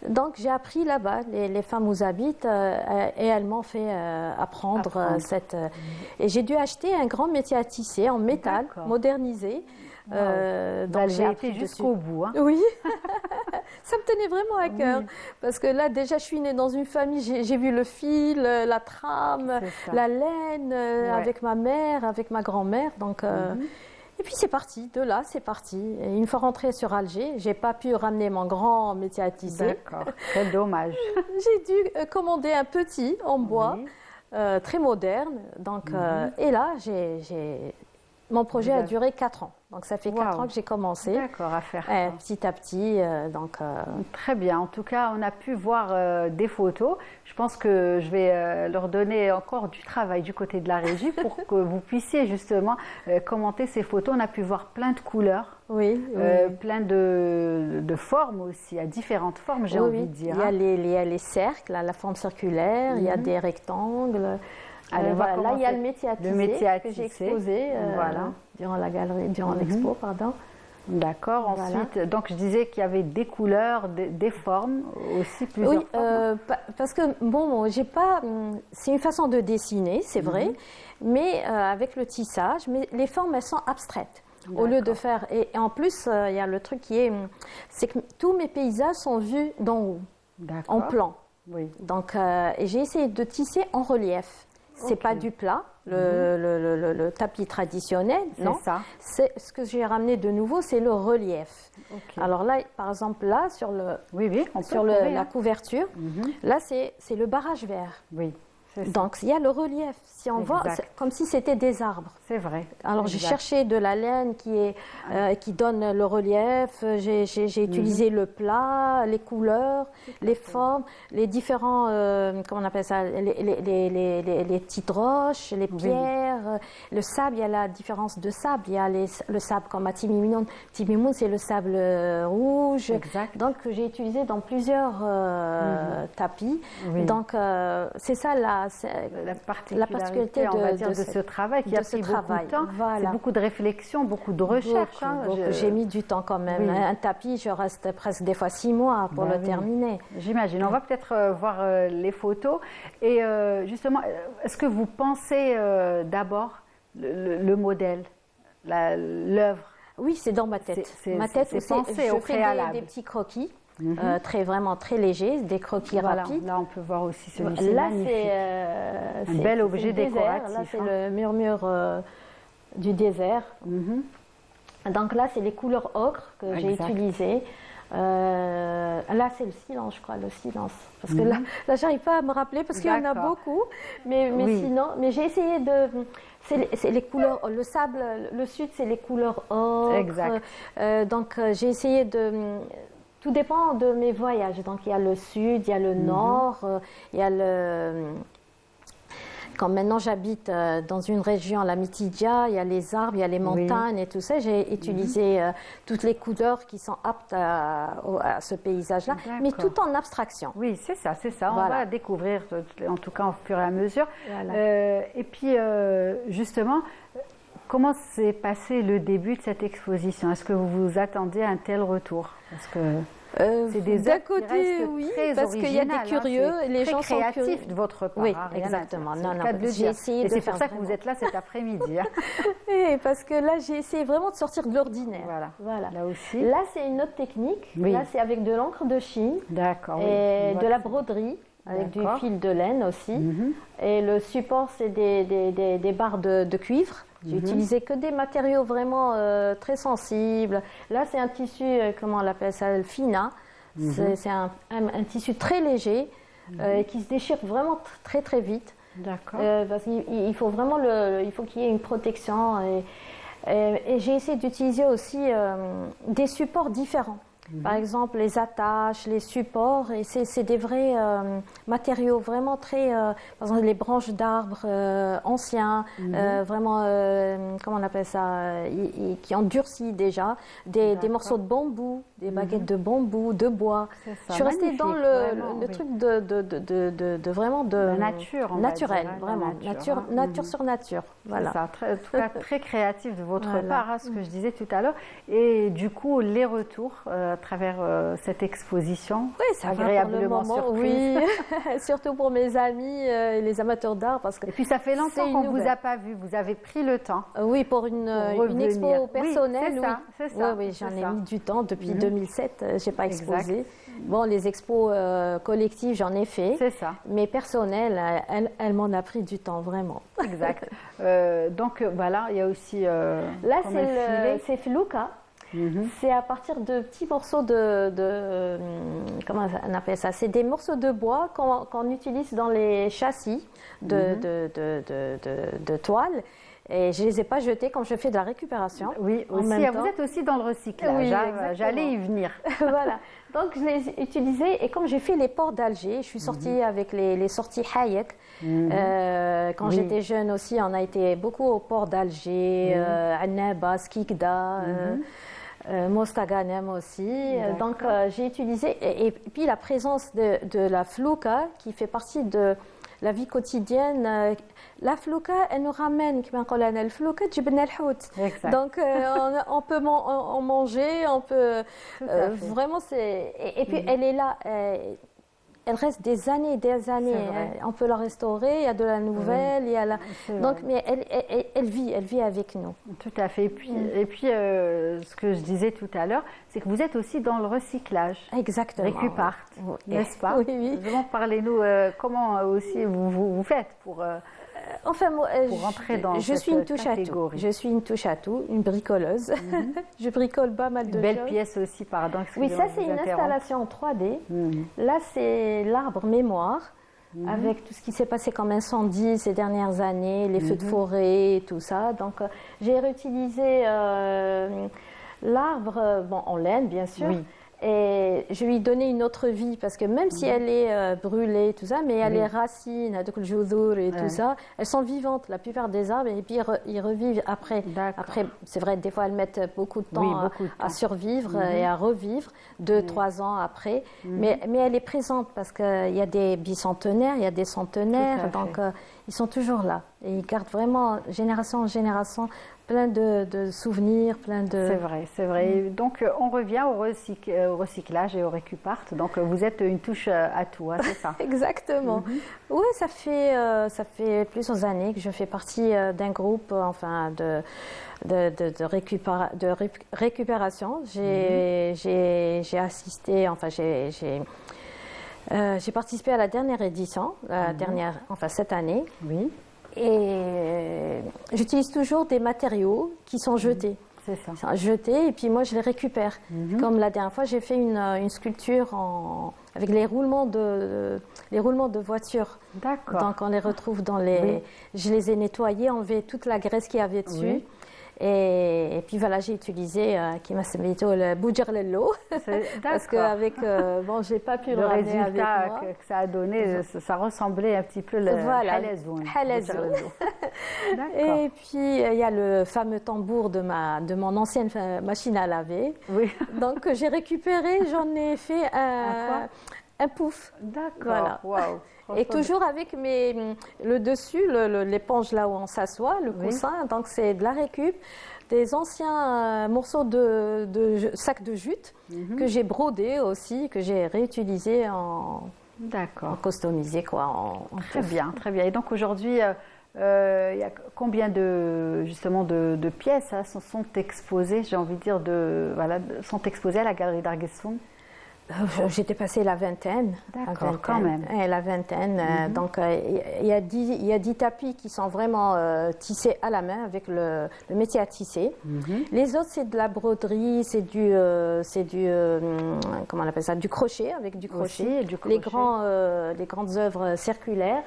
[SPEAKER 4] Donc j'ai appris là-bas, les femmes où j'habite, et elles m'ont fait apprendre cette... et j'ai dû acheter un grand métier à tisser en métal, modernisé.
[SPEAKER 1] Donc j'ai été jusqu'au bout.
[SPEAKER 4] Oui, ça me tenait vraiment à cœur. Parce que là, déjà, je suis née dans une famille, j'ai vu le fil, la trame, la laine, avec ma mère, avec ma grand-mère. Donc, et puis c'est parti, de là, c'est parti. Et une fois rentrée sur Alger, j'ai pas pu ramener mon grand métier à tisser.
[SPEAKER 1] D'accord, c'est dommage.
[SPEAKER 4] J'ai dû commander un petit en bois, très moderne. Donc, et là, mon projet a duré 4 ans. Donc ça fait 4 ans que j'ai commencé.
[SPEAKER 1] D'accord, à faire
[SPEAKER 4] petit à petit.
[SPEAKER 1] Très bien. En tout cas, on a pu voir des photos. Je pense que je vais leur donner encore du travail du côté de la régie pour que vous puissiez justement commenter ces photos. On a pu voir plein de couleurs. Plein de formes aussi, à différentes formes, j'ai envie de dire.
[SPEAKER 4] Il y a les cercles, la forme circulaire, il y a des rectangles. Voilà, là, il y a le métier à tisser que j'ai exposé durant la galerie, durant l'expo, pardon.
[SPEAKER 1] D'accord. Ensuite, donc je disais qu'il y avait des couleurs, des formes aussi, plusieurs formes.
[SPEAKER 4] Parce que bon, j'ai pas. C'est une façon de dessiner, c'est vrai, mais avec le tissage, mais les formes elles sont abstraites. Au lieu de faire et en plus il y a le truc c'est que tous mes paysages sont vus d'en haut, en plan. Donc et j'ai essayé de tisser en relief. C'est pas du plat, le tapis traditionnel, non. C'est ce que j'ai ramené de nouveau, c'est le relief. Alors là, par exemple, là sur la couverture, là c'est le barrage vert. Donc il y a le relief. Si on voit, c'est comme si c'était des arbres.
[SPEAKER 1] C'est vrai.
[SPEAKER 4] Alors j'ai cherché de la laine qui donne le relief. J'ai utilisé le plat, les couleurs, les formes, les différents comment on appelle ça, les petites roches, les pierres. lumière. Le sable, il y a la différence de sable. Il y a le sable comme à Timimoun. Timimoun, c'est le sable rouge.
[SPEAKER 1] Exact.
[SPEAKER 4] Donc, que j'ai utilisé dans plusieurs tapis.
[SPEAKER 1] Oui.
[SPEAKER 4] Donc, c'est ça la
[SPEAKER 1] particularité, on va dire, de ce travail qui a pris beaucoup de temps.
[SPEAKER 4] Voilà.
[SPEAKER 1] C'est beaucoup de réflexion, beaucoup de recherche.
[SPEAKER 4] Beaucoup. J'ai mis du temps quand même.
[SPEAKER 1] Oui.
[SPEAKER 4] Un tapis, je reste presque des fois 6 mois pour le terminer.
[SPEAKER 1] J'imagine. On va peut-être voir les photos. Et justement, est-ce que vous pensez d'abord le modèle, l'œuvre?
[SPEAKER 4] Oui, c'est dans ma tête.
[SPEAKER 1] Ma tête, c'est pensé au préalable.
[SPEAKER 4] Des petits croquis, vraiment très légers, des croquis rapides.
[SPEAKER 1] Là, on peut voir aussi celui-ci.
[SPEAKER 4] Là,
[SPEAKER 1] c'est un bel objet décoratif.
[SPEAKER 4] Là, c'est le murmure du désert. Donc là, c'est les couleurs ocre que j'ai utilisées. Là, c'est le silence, je crois, le silence. Parce que là j'arrive pas à me rappeler parce qu'il y en a beaucoup. Mais sinon, j'ai essayé de. C'est les couleurs. Le sable, le sud, c'est les couleurs ocre.
[SPEAKER 1] Exact.
[SPEAKER 4] Donc, j'ai essayé de. Tout dépend de mes voyages. Donc, il y a le sud, il y a le nord, il y a le. Quand maintenant j'habite dans une région, la Mitidja, il y a les arbres, il y a les montagnes et tout ça. J'ai utilisé toutes les couleurs qui sont aptes à ce paysage-là, mais tout en abstraction.
[SPEAKER 1] Oui, c'est ça.
[SPEAKER 4] Voilà.
[SPEAKER 1] On va découvrir, en tout cas au fur et à mesure.
[SPEAKER 4] Voilà.
[SPEAKER 1] Et puis, justement, comment s'est passé le début de cette exposition? Est-ce que vous vous attendiez à un tel retour? Parce que c'est des
[SPEAKER 4] d'un
[SPEAKER 1] œuvres qui
[SPEAKER 4] côté,
[SPEAKER 1] restent
[SPEAKER 4] oui,
[SPEAKER 1] très
[SPEAKER 4] parce qu'il y a des
[SPEAKER 1] originales,
[SPEAKER 4] curieux,
[SPEAKER 1] c'est
[SPEAKER 4] les
[SPEAKER 1] très
[SPEAKER 4] gens sont
[SPEAKER 1] créatifs
[SPEAKER 4] curieux.
[SPEAKER 1] de votre part.
[SPEAKER 4] Oui,
[SPEAKER 1] Rien à
[SPEAKER 4] exactement.
[SPEAKER 1] dire,
[SPEAKER 4] Non,
[SPEAKER 1] c'est le
[SPEAKER 4] non,
[SPEAKER 1] cas de le
[SPEAKER 4] j'ai
[SPEAKER 1] dire.
[SPEAKER 4] essayé
[SPEAKER 1] Et
[SPEAKER 4] de
[SPEAKER 1] c'est pour
[SPEAKER 4] faire
[SPEAKER 1] ça que vous
[SPEAKER 4] vraiment.
[SPEAKER 1] êtes là cet après-midi.
[SPEAKER 4] Oui, parce que là, j'ai essayé vraiment de sortir de l'ordinaire.
[SPEAKER 1] Voilà. Là aussi.
[SPEAKER 4] Là, c'est une autre technique.
[SPEAKER 1] Oui.
[SPEAKER 4] Là, c'est avec de l'encre de Chine
[SPEAKER 1] D'accord.
[SPEAKER 4] et de la broderie, avec du fil de laine aussi. Et le support, c'est des barres de cuivre. J'ai utilisé que des matériaux vraiment très sensibles. Là, c'est un tissu, comment on l'appelle ça, le fina. C'est un tissu très léger qui se déchire vraiment très très vite.
[SPEAKER 1] D'accord.
[SPEAKER 4] Parce qu'il faut vraiment il faut qu'il y ait une protection. Et j'ai essayé d'utiliser aussi des supports différents. Par exemple, les attaches, les supports, et c'est des vrais matériaux vraiment très, par exemple les branches d'arbres anciens, vraiment, comment on appelle ça, qui endurcit déjà, des morceaux de bambou, des baguettes de bambou, de bois.
[SPEAKER 1] Ça,
[SPEAKER 4] je suis restée dans
[SPEAKER 1] vraiment,
[SPEAKER 4] le truc de vraiment de
[SPEAKER 1] la nature, on va
[SPEAKER 4] naturel,
[SPEAKER 1] dire,
[SPEAKER 4] vraiment, nature sur nature. Voilà.
[SPEAKER 1] C'est ça, en tout cas très créatif de votre part, ce que je disais tout à l'heure. Et du coup, les retours à travers cette exposition,
[SPEAKER 4] oui, ça
[SPEAKER 1] agréablement
[SPEAKER 4] va pour le moment,
[SPEAKER 1] surprise.
[SPEAKER 4] Oui, surtout pour mes amis et les amateurs d'art. Parce que
[SPEAKER 1] et puis ça fait longtemps qu'on ne vous a pas vu, vous avez pris le temps.
[SPEAKER 4] Oui, pour une expo personnelle.
[SPEAKER 1] Oui, c'est ça.
[SPEAKER 4] Oui, j'en ai mis du temps. Depuis 2007, je n'ai pas exposé. Bon, les expos collectives, j'en ai fait.
[SPEAKER 1] C'est ça.
[SPEAKER 4] Mais personnelles, elle m'en a pris du temps, vraiment.
[SPEAKER 1] Exact. Donc voilà, il y a aussi...
[SPEAKER 4] là, c'est Flouka. C'est à partir de petits morceaux comment on appelle ça? C'est des morceaux de bois qu'on utilise dans les châssis de toile. Et je ne les ai pas jetés quand je fais de la récupération.
[SPEAKER 1] Oui, aussi. Vous êtes aussi dans le recyclage.
[SPEAKER 4] Oui,
[SPEAKER 1] j'allais y venir.
[SPEAKER 4] Voilà. Donc, je les ai utilisés. Et comme j'ai fait les ports d'Alger, je suis sortie avec les sorties Hayek. Quand j'étais jeune aussi, on a été beaucoup au port d'Alger, Annaba, Skikda. Mostaganem aussi. Donc j'ai utilisé, et puis la présence de la flouka qui fait partie de la vie quotidienne. La flouka, elle nous ramène, donc on peut en manger, on peut vraiment et puis elle est là. Elle reste des années et des années. On peut la restaurer, il y a de la nouvelle, il y a donc, mais elle vit avec nous.
[SPEAKER 1] Tout à fait. Et puis ce que je disais tout à l'heure, c'est que vous êtes aussi dans le recyclage.
[SPEAKER 4] Exactement.
[SPEAKER 1] Récupart, n'est-ce pas?
[SPEAKER 4] Oui.
[SPEAKER 1] Vraiment, parlez-nous comment aussi vous faites pour...
[SPEAKER 4] Enfin, moi,
[SPEAKER 1] pour rentrer dans
[SPEAKER 4] je suis une touche à tout. Je suis une touche à tout, une bricoleuse. Je bricole pas mal de choses.
[SPEAKER 1] Belle pièce aussi, pardon.
[SPEAKER 4] Oui, ça c'est une installation en 3D. Là, c'est l'arbre mémoire, avec tout ce qui s'est passé comme incendie ces dernières années, les feux de forêt, tout ça. Donc, j'ai réutilisé l'arbre, en laine bien sûr. Et je lui ai donné une autre vie parce que même si elle est brûlée, tout ça, mais elle les racines, donc le jodour et tout ça, elles sont vivantes, la plupart des arbres, et puis ils revivent après. Après, c'est vrai, des fois elles mettent beaucoup de temps, à survivre et à revivre, 2-3 ans après. Mais elle est présente parce qu'il y a des bicentenaires, il y a des centenaires, donc ils sont toujours là. Et ils gardent vraiment, génération en génération, plein de souvenirs, plein de...
[SPEAKER 1] C'est vrai, c'est vrai. Donc, on revient au recyclage et au récupart. Donc, vous êtes une touche à tout, hein, c'est ça?
[SPEAKER 4] Exactement. Oui, ça fait plusieurs années que je fais partie d'un groupe, enfin, de récupération. J'ai assisté, enfin, j'ai participé à la dernière édition, cette année.
[SPEAKER 1] Oui.
[SPEAKER 4] Et j'utilise toujours des matériaux qui sont jetés.
[SPEAKER 1] C'est ça.
[SPEAKER 4] Jetés, et puis moi je les récupère. Comme la dernière fois, j'ai fait une sculpture avec les roulements de voitures.
[SPEAKER 1] D'accord.
[SPEAKER 4] Donc on les retrouve dans les...
[SPEAKER 1] Oui.
[SPEAKER 4] Je les ai nettoyés, enlevé toute la graisse qu'il y avait dessus.
[SPEAKER 1] Oui.
[SPEAKER 4] Et puis voilà, j'ai utilisé qui m'a semblé le bougerlello parce qu'avec bon, j'ai pas pu le ramener avec moi.
[SPEAKER 1] résultat que ça a donné, ça ressemblait un petit peu le halazoun.
[SPEAKER 4] Et puis il y a le fameux tambour de mon ancienne machine à laver.
[SPEAKER 1] Oui.
[SPEAKER 4] Donc j'ai récupéré, j'en ai fait un pouf.
[SPEAKER 1] D'accord.
[SPEAKER 4] Voilà.
[SPEAKER 1] Waouh.
[SPEAKER 4] Et toujours avec le dessus, l'éponge là où on s'assoit, le coussin, donc c'est de la récup, des anciens morceaux de sacs de jute que j'ai brodés aussi, que j'ai réutilisés en customisé quoi.
[SPEAKER 1] Très bien, très bien. Et donc aujourd'hui, il y a combien de pièces sont exposées, j'ai envie de dire, sont exposées à la Galerie d'Art Gessoum?
[SPEAKER 4] J'étais passée la vingtaine.
[SPEAKER 1] D'accord, quand même.
[SPEAKER 4] La vingtaine. Donc, il y a 10 tapis qui sont vraiment tissés à la main avec le métier à tisser. Les autres, c'est de la broderie, c'est du comment on appelle ça, du crochet, avec du crochet.
[SPEAKER 1] Aussi, du crochet.
[SPEAKER 4] Les grandes œuvres circulaires.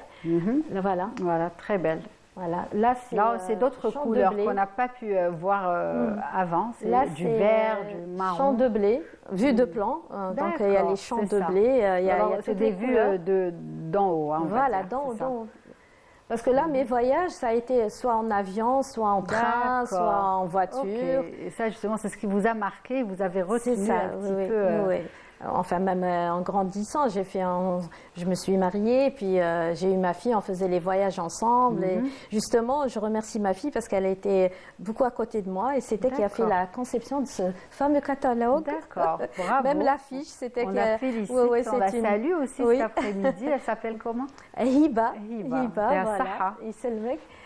[SPEAKER 4] Voilà.
[SPEAKER 1] Voilà, très belle.
[SPEAKER 4] Voilà. Là,
[SPEAKER 1] c'est d'autres couleurs qu'on n'a pas pu voir avant. C'est du vert, du marron.
[SPEAKER 4] Champ de blé, vue de plan. Donc, il y a les champs de blé. Il y a
[SPEAKER 1] c'est des vues d'en haut. Hein,
[SPEAKER 4] voilà, d'en haut. Parce que là, mes voyages, ça a été soit en avion, soit en train, soit en voiture.
[SPEAKER 1] Okay. Et ça, justement, c'est ce qui vous a marqué. Vous avez retenu un petit peu...
[SPEAKER 4] Oui. Enfin, même en grandissant, je me suis mariée, puis j'ai eu ma fille, on faisait les voyages ensemble. Et justement, je remercie ma fille parce qu'elle a été beaucoup à côté de moi et c'était qui a fait la conception de ce fameux catalogue.
[SPEAKER 1] D'accord, bravo.
[SPEAKER 4] Même l'affiche, c'était
[SPEAKER 1] on la félicite, on la salue aussi cet après-midi. Elle s'appelle comment?
[SPEAKER 4] Hiba,
[SPEAKER 1] voilà.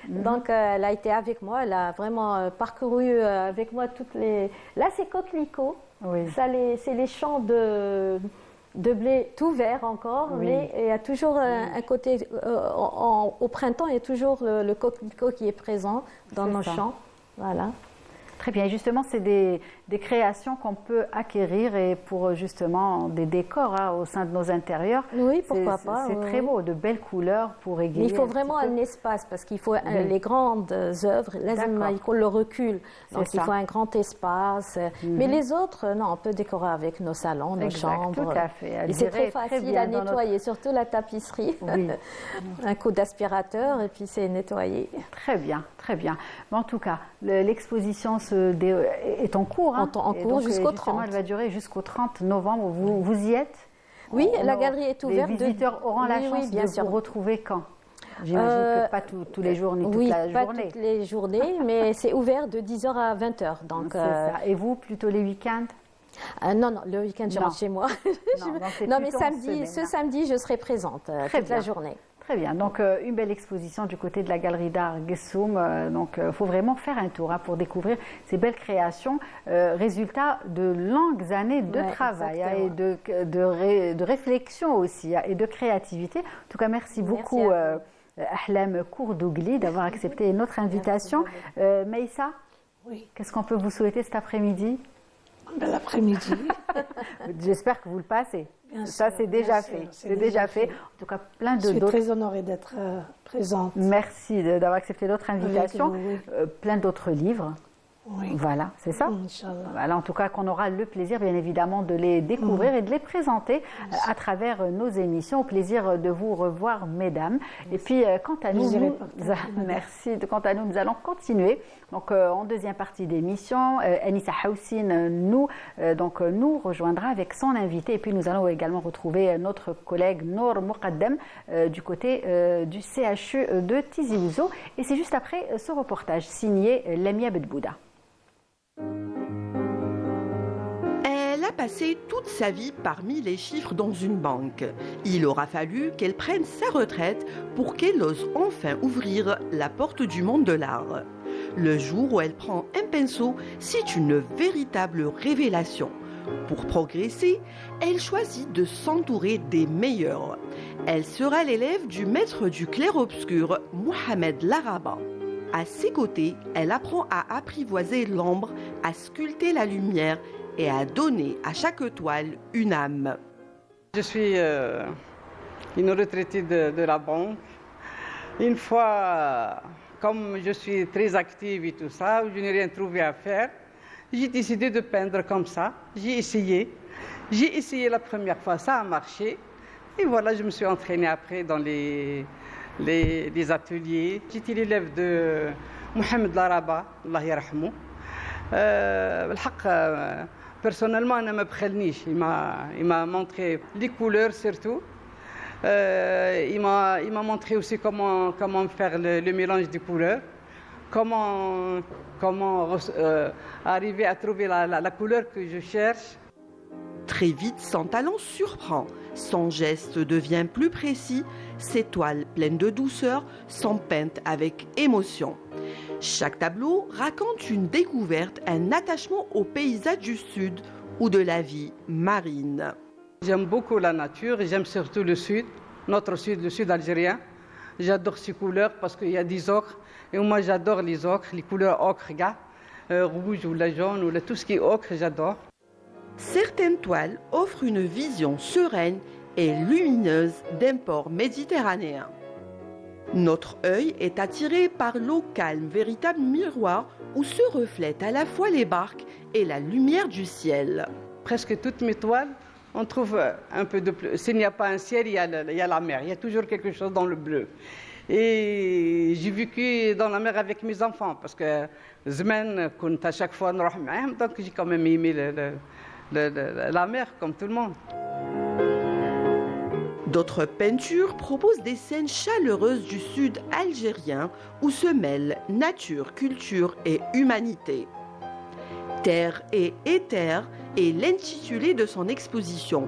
[SPEAKER 4] Donc, elle a été avec moi, elle a vraiment parcouru avec moi toutes les... Là, c'est coquelicot.
[SPEAKER 1] Oui.
[SPEAKER 4] C'est les champs de blé tout vert encore, mais il y a toujours un côté, au printemps, il y a toujours le coquelicot qui est présent dans nos champs. Voilà.
[SPEAKER 1] Très bien. Et justement, c'est des créations qu'on peut acquérir et pour justement des décors au sein de nos intérieurs.
[SPEAKER 4] Oui, pourquoi pas.
[SPEAKER 1] C'est très beau, de belles couleurs pour égayer.
[SPEAKER 4] Mais il faut vraiment un espace parce qu'il faut les grandes œuvres, il faut le recul. Donc il faut un grand espace. Mais les autres, non, on peut décorer avec nos salons, nos chambres.
[SPEAKER 1] Tout à fait.
[SPEAKER 4] Et c'est très facile à nettoyer, surtout la tapisserie.
[SPEAKER 1] Oui.
[SPEAKER 4] Un coup d'aspirateur et puis c'est nettoyé.
[SPEAKER 1] Très bien, très bien. Mais en tout cas, l'exposition est en cours.
[SPEAKER 4] En cours jusqu'au 30.
[SPEAKER 1] Elle va durer jusqu'au 30 novembre. Vous y êtes?
[SPEAKER 4] Oui, la galerie est ouverte.
[SPEAKER 1] Les visiteurs auront la chance de vous retrouver quand? J'imagine que pas tous les jours ni toute la journée.
[SPEAKER 4] Oui, pas toutes les journées, mais c'est ouvert de 10h à 20h. Donc,
[SPEAKER 1] ça. Et vous, plutôt les week-ends?
[SPEAKER 4] Non, le week-end, je rentre chez moi. Non, mais ce samedi, je serai présente toute la journée.
[SPEAKER 1] Très bien, donc une belle exposition du côté de la Galerie d'Art Gessoum. Donc il faut vraiment faire un tour pour découvrir ces belles créations, résultat de longues années de travail et de réflexion aussi et de créativité. En tout cas, merci beaucoup Ahlam Kourdougli d'avoir accepté notre invitation. Meïssa, qu'est-ce qu'on peut vous souhaiter cet après-midi?
[SPEAKER 3] Bel après-midi.
[SPEAKER 1] J'espère que vous le passez. Ça, c'est déjà fait. C'est déjà fait. En tout cas, plein
[SPEAKER 3] Je suis très honorée d'être présente.
[SPEAKER 1] Merci d'avoir accepté notre invitation. Plein d'autres livres.
[SPEAKER 3] Oui.
[SPEAKER 1] Voilà, c'est ça.
[SPEAKER 3] Inch'Allah.
[SPEAKER 1] Voilà, en tout cas, qu'on aura le plaisir, bien évidemment, de les découvrir et de les présenter à travers nos émissions. Au plaisir de vous revoir, mesdames. Et puis, quant à nous, merci. Quant à nous, nous allons continuer. Donc, en deuxième partie d'émission, Anissa Houssine nous rejoindra avec son invité. Et puis, nous allons également retrouver notre collègue Nour Moukaddem du côté du CHU de Tizi Ouzou. Et c'est juste après ce reportage signé Lamia Bedbouda.
[SPEAKER 5] Elle a passé toute sa vie parmi les chiffres dans une banque. Il aura fallu qu'elle prenne sa retraite pour qu'elle ose enfin ouvrir la porte du monde de l'art. Le jour où elle prend un pinceau, c'est une véritable révélation. Pour progresser, elle choisit de s'entourer des meilleurs. Elle sera l'élève du maître du clair-obscur, Mohamed Laraba. À ses côtés, elle apprend à apprivoiser l'ombre, à sculpter la lumière et à donner à chaque toile une âme.
[SPEAKER 6] Je suis une retraitée de la banque. Une fois, comme je suis très active et tout ça, je n'ai rien trouvé à faire, j'ai décidé de peindre comme ça. J'ai essayé. J'ai essayé la première fois, ça a marché. Et voilà, je me suis entraînée après dans les ateliers. J'étais l'élève de Mohamed Laraba, Allah yarhamou. Personnellement, il m'a montré les couleurs surtout. Il m'a montré aussi comment faire le mélange des couleurs, comment arriver à trouver la couleur que je cherche.
[SPEAKER 5] Très vite, son talent surprend. Son geste devient plus précis. Ses toiles pleines de douceur sont peintes avec émotion. Chaque tableau raconte une découverte, un attachement au paysage du Sud ou de la vie marine.
[SPEAKER 6] J'aime beaucoup la nature et j'aime surtout le Sud, notre Sud, le Sud algérien. J'adore ces couleurs parce qu'il y a des ocres et moi j'adore les ocres, les couleurs ocre, rouge ou la jaune ou tout ce qui est ocre, j'adore.
[SPEAKER 5] Certaines toiles offrent une vision sereine et lumineuse d'un port méditerranéen. Notre œil est attiré par l'eau calme, véritable miroir où se reflètent à la fois les barques et la lumière du ciel.
[SPEAKER 6] Presque toutes mes toiles, on trouve un peu de bleu. S'il n'y a pas un ciel, il y a la mer, il y a toujours quelque chose dans le bleu. Et j'ai vécu dans la mer avec mes enfants parce que à chaque fois, donc j'ai quand même aimé la mer comme tout le monde.
[SPEAKER 5] D'autres peintures proposent des scènes chaleureuses du sud algérien où se mêlent nature, culture et humanité. Terre et éther est l'intitulé de son exposition.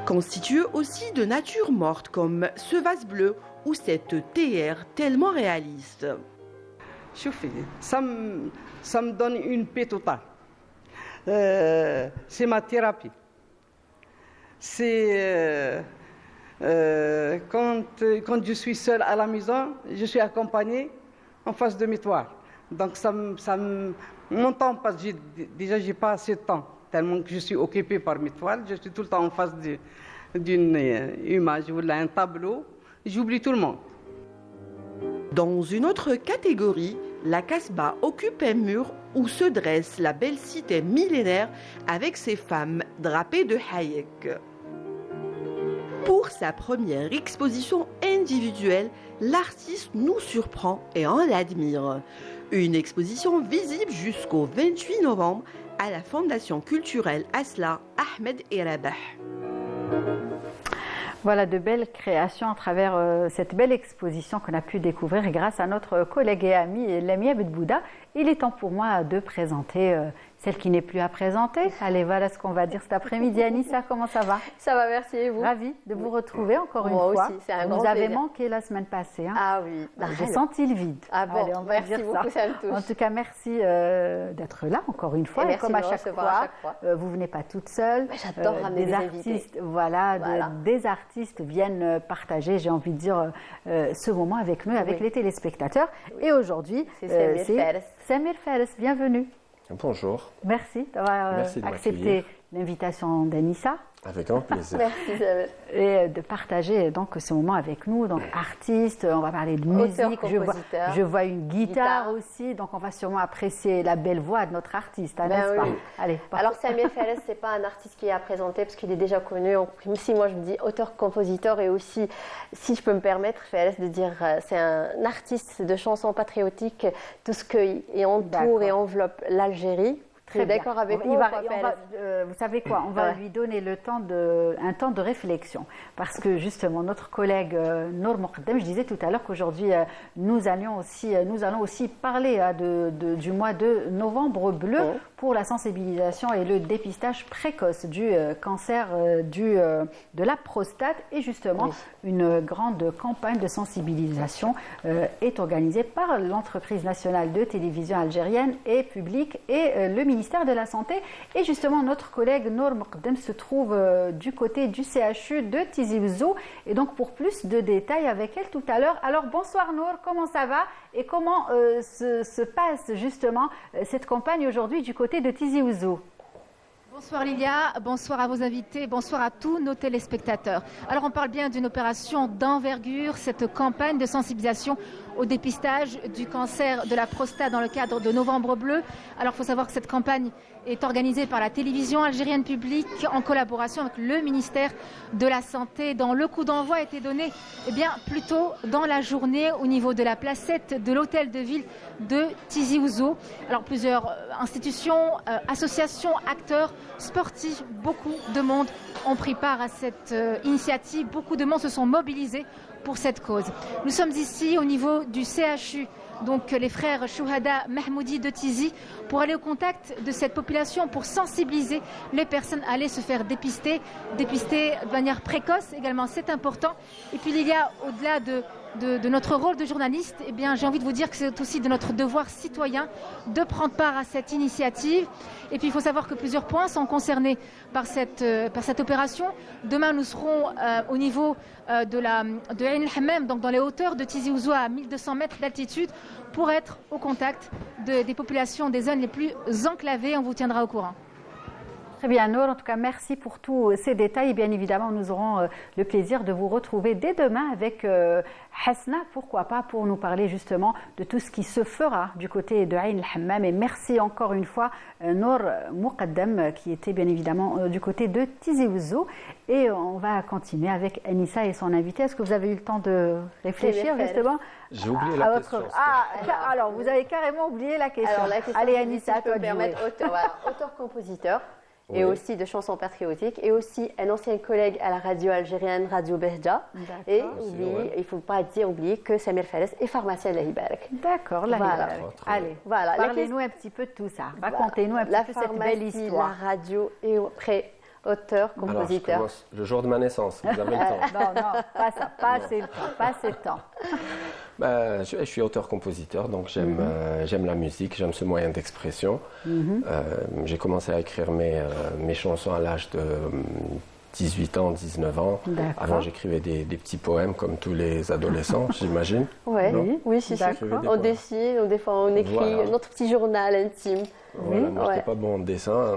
[SPEAKER 5] Constitué aussi de nature morte comme ce vase bleu ou cette théière tellement réaliste.
[SPEAKER 6] Ça me donne une paix totale. C'est ma thérapie. C'est quand je suis seule à la maison, je suis accompagnée en face de mes toiles. Donc mon temps passe. Déjà, j'ai pas assez de temps tellement que je suis occupée par mes toiles. Je suis tout le temps en face d'une image ou un tableau. J'oublie tout le monde.
[SPEAKER 5] Dans une autre catégorie, la Casbah occupe un mur où se dresse la belle cité millénaire avec ses femmes drapées de hayek. Pour sa première exposition individuelle, l'artiste nous surprend et on l'admire. Une exposition visible jusqu'au 28 novembre à la Fondation culturelle Asla Ahmed Rabah.
[SPEAKER 1] Voilà de belles créations à travers cette belle exposition qu'on a pu découvrir grâce à notre collègue et ami Lamia Bedbouda. Il est temps pour moi de présenter celle qui n'est plus à présenter. Allez, voilà ce qu'on va dire cet après-midi. Anissa, comment ça va?
[SPEAKER 4] Ça va, merci, et vous?
[SPEAKER 1] Ravie de vous retrouver encore une fois.
[SPEAKER 4] Moi aussi, c'est un grand
[SPEAKER 1] plaisir. Vous avez
[SPEAKER 4] plaisir.
[SPEAKER 1] manqué la semaine passée. Hein.
[SPEAKER 4] Ah oui.
[SPEAKER 1] J'ai senti le vide.
[SPEAKER 4] Ah bon,
[SPEAKER 1] allez, on va
[SPEAKER 4] merci
[SPEAKER 1] dire
[SPEAKER 4] beaucoup, ça me touche.
[SPEAKER 1] En tout cas, merci d'être là encore une fois.
[SPEAKER 4] Et
[SPEAKER 1] comme
[SPEAKER 4] merci
[SPEAKER 1] à
[SPEAKER 4] de
[SPEAKER 1] chaque
[SPEAKER 4] me
[SPEAKER 1] fois,
[SPEAKER 4] recevoir à chaque fois.
[SPEAKER 1] vous venez pas toute seule.
[SPEAKER 4] J'adore ramener des
[SPEAKER 1] artistes,
[SPEAKER 4] invités.
[SPEAKER 1] voilà. Des artistes viennent partager, j'ai envie de dire, ce moment avec nous, avec les téléspectateurs. Et aujourd'hui,
[SPEAKER 4] c'est Samir Fares.
[SPEAKER 1] Samir Fares, bienvenue.
[SPEAKER 7] Bonjour.
[SPEAKER 1] Merci d'avoir
[SPEAKER 7] Merci de
[SPEAKER 1] accepté
[SPEAKER 7] m'accueillir.
[SPEAKER 1] l'invitation d'Anissa.
[SPEAKER 7] Avec grand plaisir.
[SPEAKER 8] Merci Isabelle.
[SPEAKER 1] Et de partager donc ce moment avec nous. Donc artiste, on va parler de musique.
[SPEAKER 8] Auteur-compositeur.
[SPEAKER 1] Je vois une guitare aussi, donc on va sûrement apprécier la belle voix de notre artiste, hein, n'est-ce
[SPEAKER 8] oui.
[SPEAKER 1] pas? Allez,
[SPEAKER 8] Alors Samir Fares, c'est pas un artiste qui est à présenter parce qu'il est déjà connu. Même si moi je me dis auteur-compositeur et aussi, si je peux me permettre, Fares de dire, c'est un artiste de chansons patriotiques, tout ce qui entoure et enveloppe l'Algérie. Très d'accord avec vous.
[SPEAKER 1] Vous savez quoi, on va lui donner un temps de réflexion. Parce que justement, notre collègue Nour Moqaddem, je disais tout à l'heure qu'aujourd'hui, nous allons aussi parler du mois de novembre bleu pour la sensibilisation et le dépistage précoce du cancer de la prostate. Et justement, une grande campagne de sensibilisation est organisée par l'entreprise nationale de télévision algérienne et publique et le ministère de la Santé. Et justement, notre collègue Nour Moqaddem se trouve du côté du CHU de Tizi Ouzou. Et donc, pour plus de détails avec elle tout à l'heure. Alors, bonsoir Nour, comment ça va? Et comment se passe justement cette campagne aujourd'hui du côté de Tizi Ouzou?
[SPEAKER 9] Bonsoir Lilia, bonsoir à vos invités, bonsoir à tous nos téléspectateurs. Alors on parle bien d'une opération d'envergure, cette campagne de sensibilisation au dépistage du cancer de la prostate dans le cadre de Novembre Bleu. Alors il faut savoir que cette campagne est organisée par la télévision algérienne publique en collaboration avec le ministère de la Santé. Dans le coup d'envoi a été donné plus tôt dans la journée au niveau de la placette de l'hôtel de ville de Tizi Ouzou. Alors plusieurs institutions, associations, acteurs sportifs, beaucoup de monde ont pris part à cette initiative. Beaucoup de monde se sont mobilisés pour cette cause. Nous sommes ici au niveau du CHU, donc les frères Chouhada Mahmoudi de Tizi, pour aller au contact de cette population, pour sensibiliser les personnes à aller se faire dépister de manière précoce également, c'est important. Et puis il y a, au-delà de notre rôle de journaliste, j'ai envie de vous dire que c'est aussi de notre devoir citoyen de prendre part à cette initiative. Et puis il faut savoir que plusieurs points sont concernés par cette opération. Demain nous serons au niveau de Ain el-Hammam, donc dans les hauteurs de Tizi Ouzou à 1200 mètres d'altitude, pour être au contact des populations des zones les plus enclavées. On vous tiendra au courant.
[SPEAKER 1] Très bien, Nour. En tout cas, merci pour tous ces détails. Et bien évidemment, nous aurons le plaisir de vous retrouver dès demain avec Hasna, pourquoi pas, pour nous parler justement de tout ce qui se fera du côté de Ain el-Hammam. Et merci encore une fois, Nour Moqaddem, qui était bien évidemment du côté de Tizi Ouzou. Et on va continuer avec Anissa et son invité. Est-ce que vous avez eu le temps de réfléchir justement?
[SPEAKER 7] J'ai oublié la question.
[SPEAKER 1] Alors, vous avez carrément oublié la question.
[SPEAKER 8] Alors, la question,
[SPEAKER 1] allez, Anissa,
[SPEAKER 8] si je peux me permettre, auteur-compositeur. Et aussi de chansons patriotiques, et aussi un ancien collègue à la radio algérienne, Radio Behja. Et il ne faut pas oublier que Samir Fares est pharmacien de la Hibarak.
[SPEAKER 1] D'accord, Allez, parlez-nous un petit peu de tout ça. Racontez-nous un petit peu cette belle histoire.
[SPEAKER 8] La radio et après auteur, compositeur.
[SPEAKER 7] Alors, je commence le jour de ma naissance, vous avez le temps.
[SPEAKER 1] Non, pas ça, pas assez de temps.
[SPEAKER 7] Je suis auteur-compositeur, donc j'aime la musique, j'aime ce moyen d'expression. J'ai commencé à écrire mes chansons à l'âge de 18 ans, 19 ans. Avant, j'écrivais des petits poèmes comme tous les adolescents, j'imagine.
[SPEAKER 8] Oui, si. On dessine, des fois on écrit notre petit journal intime.
[SPEAKER 7] Voilà, moi, je n'étais pas bon en dessin.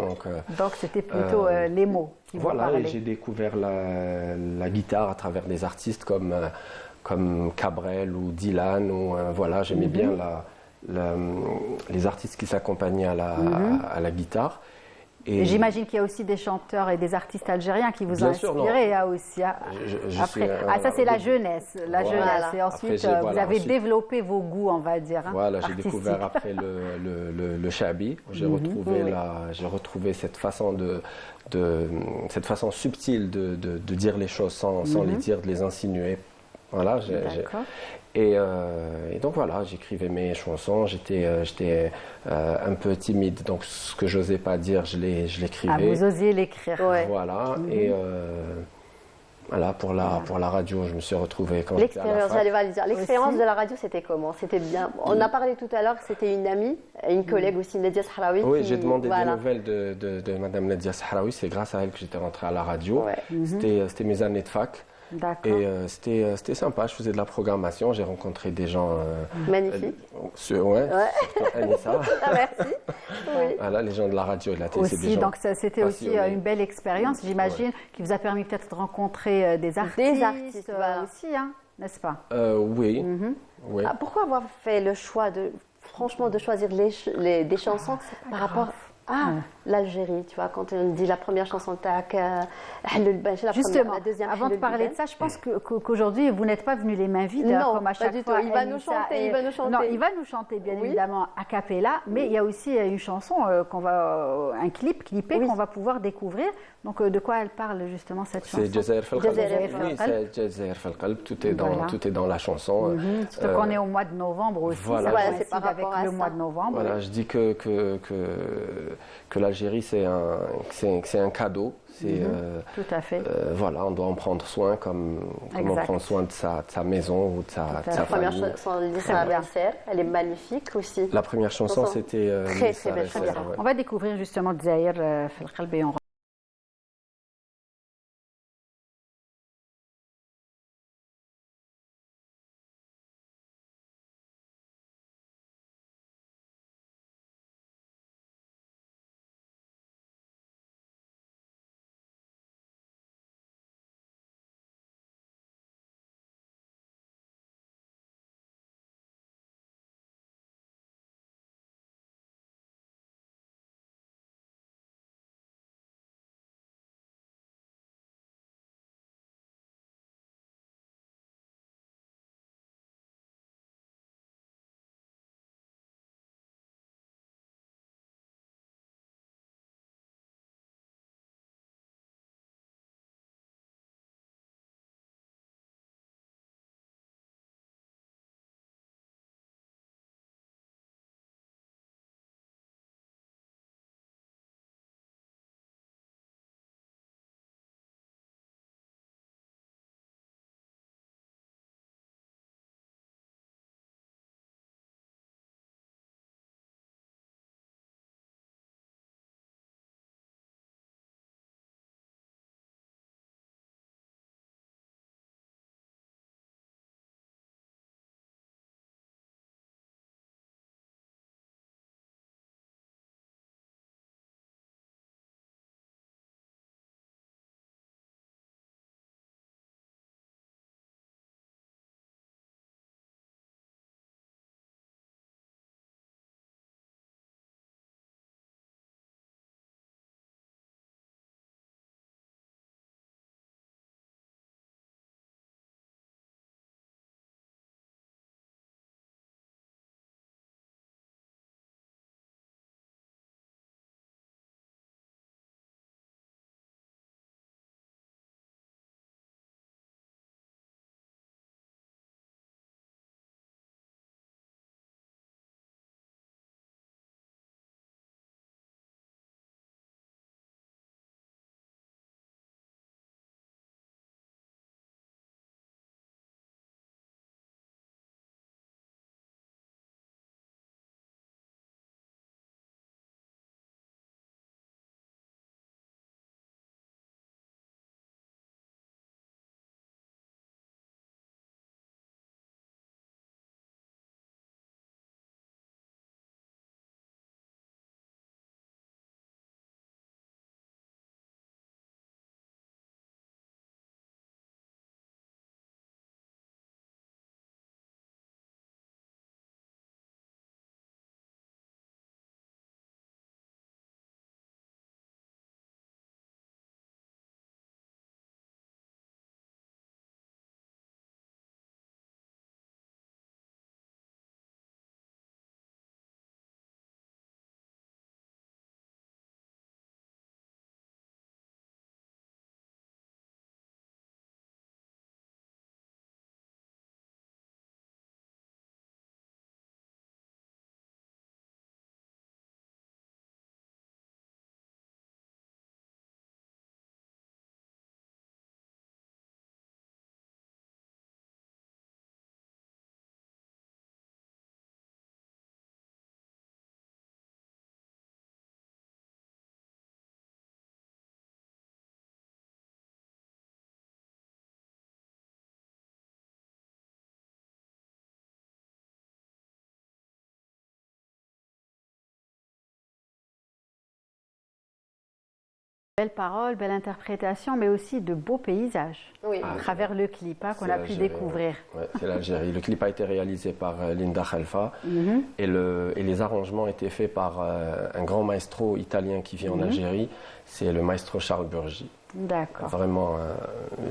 [SPEAKER 1] Donc, c'était plutôt les mots qui vous parlaient.
[SPEAKER 7] Et j'ai découvert la guitare à travers des artistes comme Cabrel ou Dylan. J'aimais bien les artistes qui s'accompagnaient à la guitare.
[SPEAKER 1] Et j'imagine qu'il y a aussi des chanteurs et des artistes algériens qui vous ont inspiré aussi. Ça c'est la jeunesse. Et ensuite, vous avez développé vos goûts, on va dire.
[SPEAKER 7] Voilà, j'ai découvert après le shabi. J'ai retrouvé cette façon cette façon subtile de dire les choses sans les dire, de les insinuer. Voilà, et donc voilà, j'écrivais mes chansons, j'étais un peu timide, donc ce que j'osais pas dire, je l'écrivais.
[SPEAKER 1] Vous osiez l'écrire.
[SPEAKER 7] Voilà, et voilà, pour la radio, je me suis retrouvé quand j'étais à la fac.
[SPEAKER 8] L'expérience de la radio, c'était comment? C'était bien. On a parlé tout à l'heure que c'était une amie, une collègue aussi, Nadia Sahraoui.
[SPEAKER 7] Oui, j'ai demandé des nouvelles de Madame Nadia Sahraoui, c'est grâce à elle que j'étais rentré à la radio. C'était mes années de fac.
[SPEAKER 1] D'accord.
[SPEAKER 7] Et c'était sympa, je faisais de la programmation, j'ai rencontré des gens...
[SPEAKER 8] Magnifique.
[SPEAKER 7] Ouais, surtout Anissa.
[SPEAKER 8] Ah, merci. Oui.
[SPEAKER 7] Voilà, les gens de la radio et de la télé, c'est des
[SPEAKER 1] Aussi,
[SPEAKER 7] gens
[SPEAKER 1] donc c'était aussi
[SPEAKER 7] passionnés.
[SPEAKER 1] une belle expérience, j'imagine, qui vous a permis peut-être de rencontrer des artistes,
[SPEAKER 8] voilà.
[SPEAKER 1] aussi, hein, n'est-ce pas?
[SPEAKER 7] Oui, oui.
[SPEAKER 8] Ah, pourquoi avoir fait le choix franchement, de choisir des chansons par rapport à l'Algérie, tu vois, quand on dit la première chanson tac,
[SPEAKER 1] Justement,
[SPEAKER 8] la deuxième.
[SPEAKER 1] avant de parler de ça, je pense qu'aujourd'hui, vous n'êtes pas venus les mains vides,
[SPEAKER 8] Non,
[SPEAKER 1] comme à
[SPEAKER 8] pas
[SPEAKER 1] chaque
[SPEAKER 8] du
[SPEAKER 1] fois.
[SPEAKER 8] tout. Il va nous
[SPEAKER 1] Elissa
[SPEAKER 8] chanter, il va nous chanter.
[SPEAKER 1] Non, il va nous chanter, bien évidemment, a cappella, mais il y a aussi une chanson un clip clippé qu'on va pouvoir découvrir. Donc, de quoi elle parle justement cette chanson?
[SPEAKER 7] C'est Jazair Fal Qalb.
[SPEAKER 8] Jazair Fal
[SPEAKER 7] Oui, c'est Jazair Fal Qalb. Tout est dans la chanson.
[SPEAKER 1] Surtout qu'on est au mois de novembre aussi.
[SPEAKER 7] Voilà.
[SPEAKER 1] Voilà,
[SPEAKER 8] c'est par
[SPEAKER 1] avec
[SPEAKER 8] rapport à
[SPEAKER 1] le
[SPEAKER 8] ça.
[SPEAKER 1] mois de novembre.
[SPEAKER 7] Voilà, je dis que l'Algérie, c'est un cadeau.
[SPEAKER 1] Tout à fait.
[SPEAKER 7] Voilà, on doit en prendre soin comme on prend soin de sa maison ou de sa
[SPEAKER 8] La première
[SPEAKER 7] famille.
[SPEAKER 8] chanson d'Issa Verser, elle est magnifique aussi.
[SPEAKER 7] La première chanson, c'était
[SPEAKER 8] Très,
[SPEAKER 7] Nissa
[SPEAKER 8] très belle
[SPEAKER 7] Verser,
[SPEAKER 8] chanson.
[SPEAKER 7] ouais.
[SPEAKER 1] On va découvrir justement Jazair Fal Qalb et on Belle parole, belle interprétation, mais aussi de beaux paysages
[SPEAKER 8] Oui.
[SPEAKER 1] à travers le clip qu'on
[SPEAKER 7] C'est
[SPEAKER 1] a pu
[SPEAKER 7] l'Algérie,
[SPEAKER 1] découvrir.
[SPEAKER 7] Ouais, c'est l'Algérie. Le clip a été réalisé par Linda Khalfa
[SPEAKER 1] Mhm.
[SPEAKER 7] et les arrangements étaient faits par un grand maestro italien qui vit en Algérie. C'est le maestro Charles Burgi.
[SPEAKER 1] D'accord,
[SPEAKER 7] Vraiment,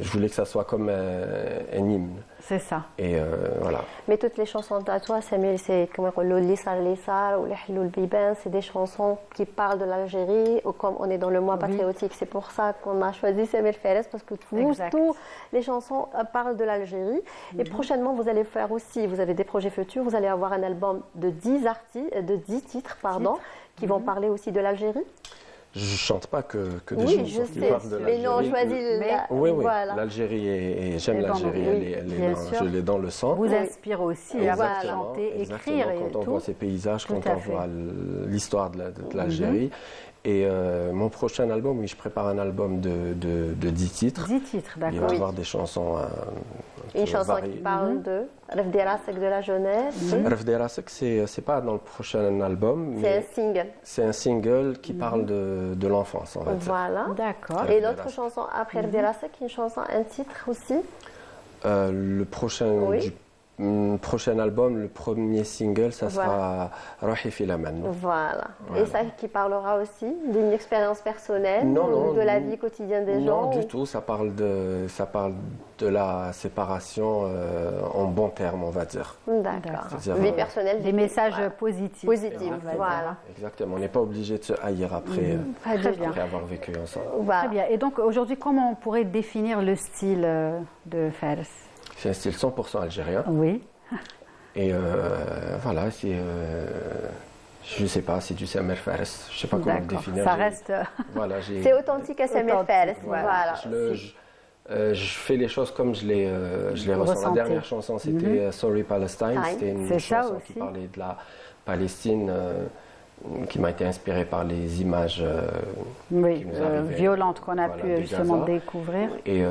[SPEAKER 7] je voulais que ça soit comme un hymne.
[SPEAKER 1] c'est ça.
[SPEAKER 7] Et voilà.
[SPEAKER 8] Mais toutes les chansons à toi, Samuel, c'est comme Lissar ou Lihloul Biban, c'est des chansons qui parlent de l'Algérie, ou comme on est dans le mois patriotique, c'est pour ça qu'on a choisi Samuel Fares, parce que
[SPEAKER 1] Exact.
[SPEAKER 8] toutes les chansons parlent de l'Algérie. Et prochainement, vous allez faire aussi, vous avez des projets futurs, vous allez avoir un album de 10 titres, qui vont parler aussi de l'Algérie.
[SPEAKER 7] Je chante pas que des
[SPEAKER 8] Oui,
[SPEAKER 7] chansons
[SPEAKER 8] je
[SPEAKER 7] qui
[SPEAKER 8] sais,
[SPEAKER 7] parlent de
[SPEAKER 8] mais non, on
[SPEAKER 7] l'Algérie.
[SPEAKER 8] choisit
[SPEAKER 7] Oui, oui,
[SPEAKER 8] voilà.
[SPEAKER 7] l'Algérie, et j'aime
[SPEAKER 1] Et dans
[SPEAKER 7] l'Algérie,
[SPEAKER 1] le- oui, bien sûr.
[SPEAKER 7] je l'ai dans le sang.
[SPEAKER 1] Vous inspire aussi à
[SPEAKER 8] Voilà.
[SPEAKER 1] chanter,
[SPEAKER 7] Exactement,
[SPEAKER 1] écrire et
[SPEAKER 7] quand on
[SPEAKER 1] tout.
[SPEAKER 7] voit ces paysages,
[SPEAKER 1] Tout
[SPEAKER 7] quand
[SPEAKER 1] à
[SPEAKER 7] on
[SPEAKER 1] fait.
[SPEAKER 7] voit l'histoire de l'Algérie. Et mon prochain album, oui, je prépare un album de 10 titres.
[SPEAKER 1] 10 titres,
[SPEAKER 7] Il va y
[SPEAKER 1] d'accord.
[SPEAKER 7] avoir des chansons
[SPEAKER 8] Une chanson qui
[SPEAKER 7] variées.
[SPEAKER 8] parle de Ref Dirasek de la jeunesse.
[SPEAKER 7] Ref Dirasek, c'est pas dans le prochain album,
[SPEAKER 8] C'est un
[SPEAKER 7] mais
[SPEAKER 8] single.
[SPEAKER 7] c'est un single qui parle de l'enfance, on va dire.
[SPEAKER 8] Voilà.
[SPEAKER 1] D'accord.
[SPEAKER 8] Et
[SPEAKER 7] Ref
[SPEAKER 8] l'autre
[SPEAKER 7] Dirasek.
[SPEAKER 8] chanson après Ref Dirasek, une chanson, un titre aussi.
[SPEAKER 7] Le prochain,
[SPEAKER 8] Oui.
[SPEAKER 7] prochain album, le premier single, ça sera Rahi Fil Aman.
[SPEAKER 8] Voilà.
[SPEAKER 7] Voilà.
[SPEAKER 8] Et ça qui parlera aussi d'une expérience personnelle,
[SPEAKER 7] Non,
[SPEAKER 8] ou
[SPEAKER 7] non,
[SPEAKER 8] de la
[SPEAKER 7] non.
[SPEAKER 8] vie quotidienne des
[SPEAKER 7] Non,
[SPEAKER 8] gens.
[SPEAKER 7] du
[SPEAKER 8] ou-
[SPEAKER 7] tout. Ça parle de la séparation en bons termes, on va dire.
[SPEAKER 8] D'accord.
[SPEAKER 7] C'est-à-dire,
[SPEAKER 8] Vie personnelle.
[SPEAKER 1] Des messages
[SPEAKER 8] Voilà.
[SPEAKER 1] positifs.
[SPEAKER 8] Positifs,
[SPEAKER 1] on va dire.
[SPEAKER 8] voilà.
[SPEAKER 7] Exactement. On n'est pas obligé de se haïr après,
[SPEAKER 1] Très bien.
[SPEAKER 7] après avoir vécu ensemble.
[SPEAKER 8] Voilà.
[SPEAKER 1] Très bien. Et donc aujourd'hui, comment on pourrait définir le style de Fares?
[SPEAKER 7] C'est un style 100% algérien.
[SPEAKER 1] Oui.
[SPEAKER 7] Et voilà, c'est. Je ne sais pas, c'est du Samer Fares. Je ne sais pas comment le
[SPEAKER 1] D'accord.
[SPEAKER 7] définir.
[SPEAKER 1] Ça
[SPEAKER 7] J'ai-
[SPEAKER 1] reste.
[SPEAKER 7] Voilà,
[SPEAKER 8] C'est authentique à Samuel
[SPEAKER 1] Authentique,
[SPEAKER 8] Fares.
[SPEAKER 1] voilà.
[SPEAKER 8] Voilà.
[SPEAKER 7] Je fais les choses comme je les ressens. La
[SPEAKER 1] ressentez.
[SPEAKER 7] dernière chanson, c'était Sorry Palestine.
[SPEAKER 8] Time.
[SPEAKER 7] C'était une
[SPEAKER 1] C'est ça
[SPEAKER 7] chanson qui
[SPEAKER 1] aussi.
[SPEAKER 7] parlait de la Palestine, qui m'a été inspirée par les images.
[SPEAKER 1] Oui,
[SPEAKER 7] qui nous arrivait,
[SPEAKER 1] violente qu'on a
[SPEAKER 7] voilà,
[SPEAKER 1] pu
[SPEAKER 7] de
[SPEAKER 1] justement
[SPEAKER 7] Gaza.
[SPEAKER 1] découvrir.
[SPEAKER 7] Et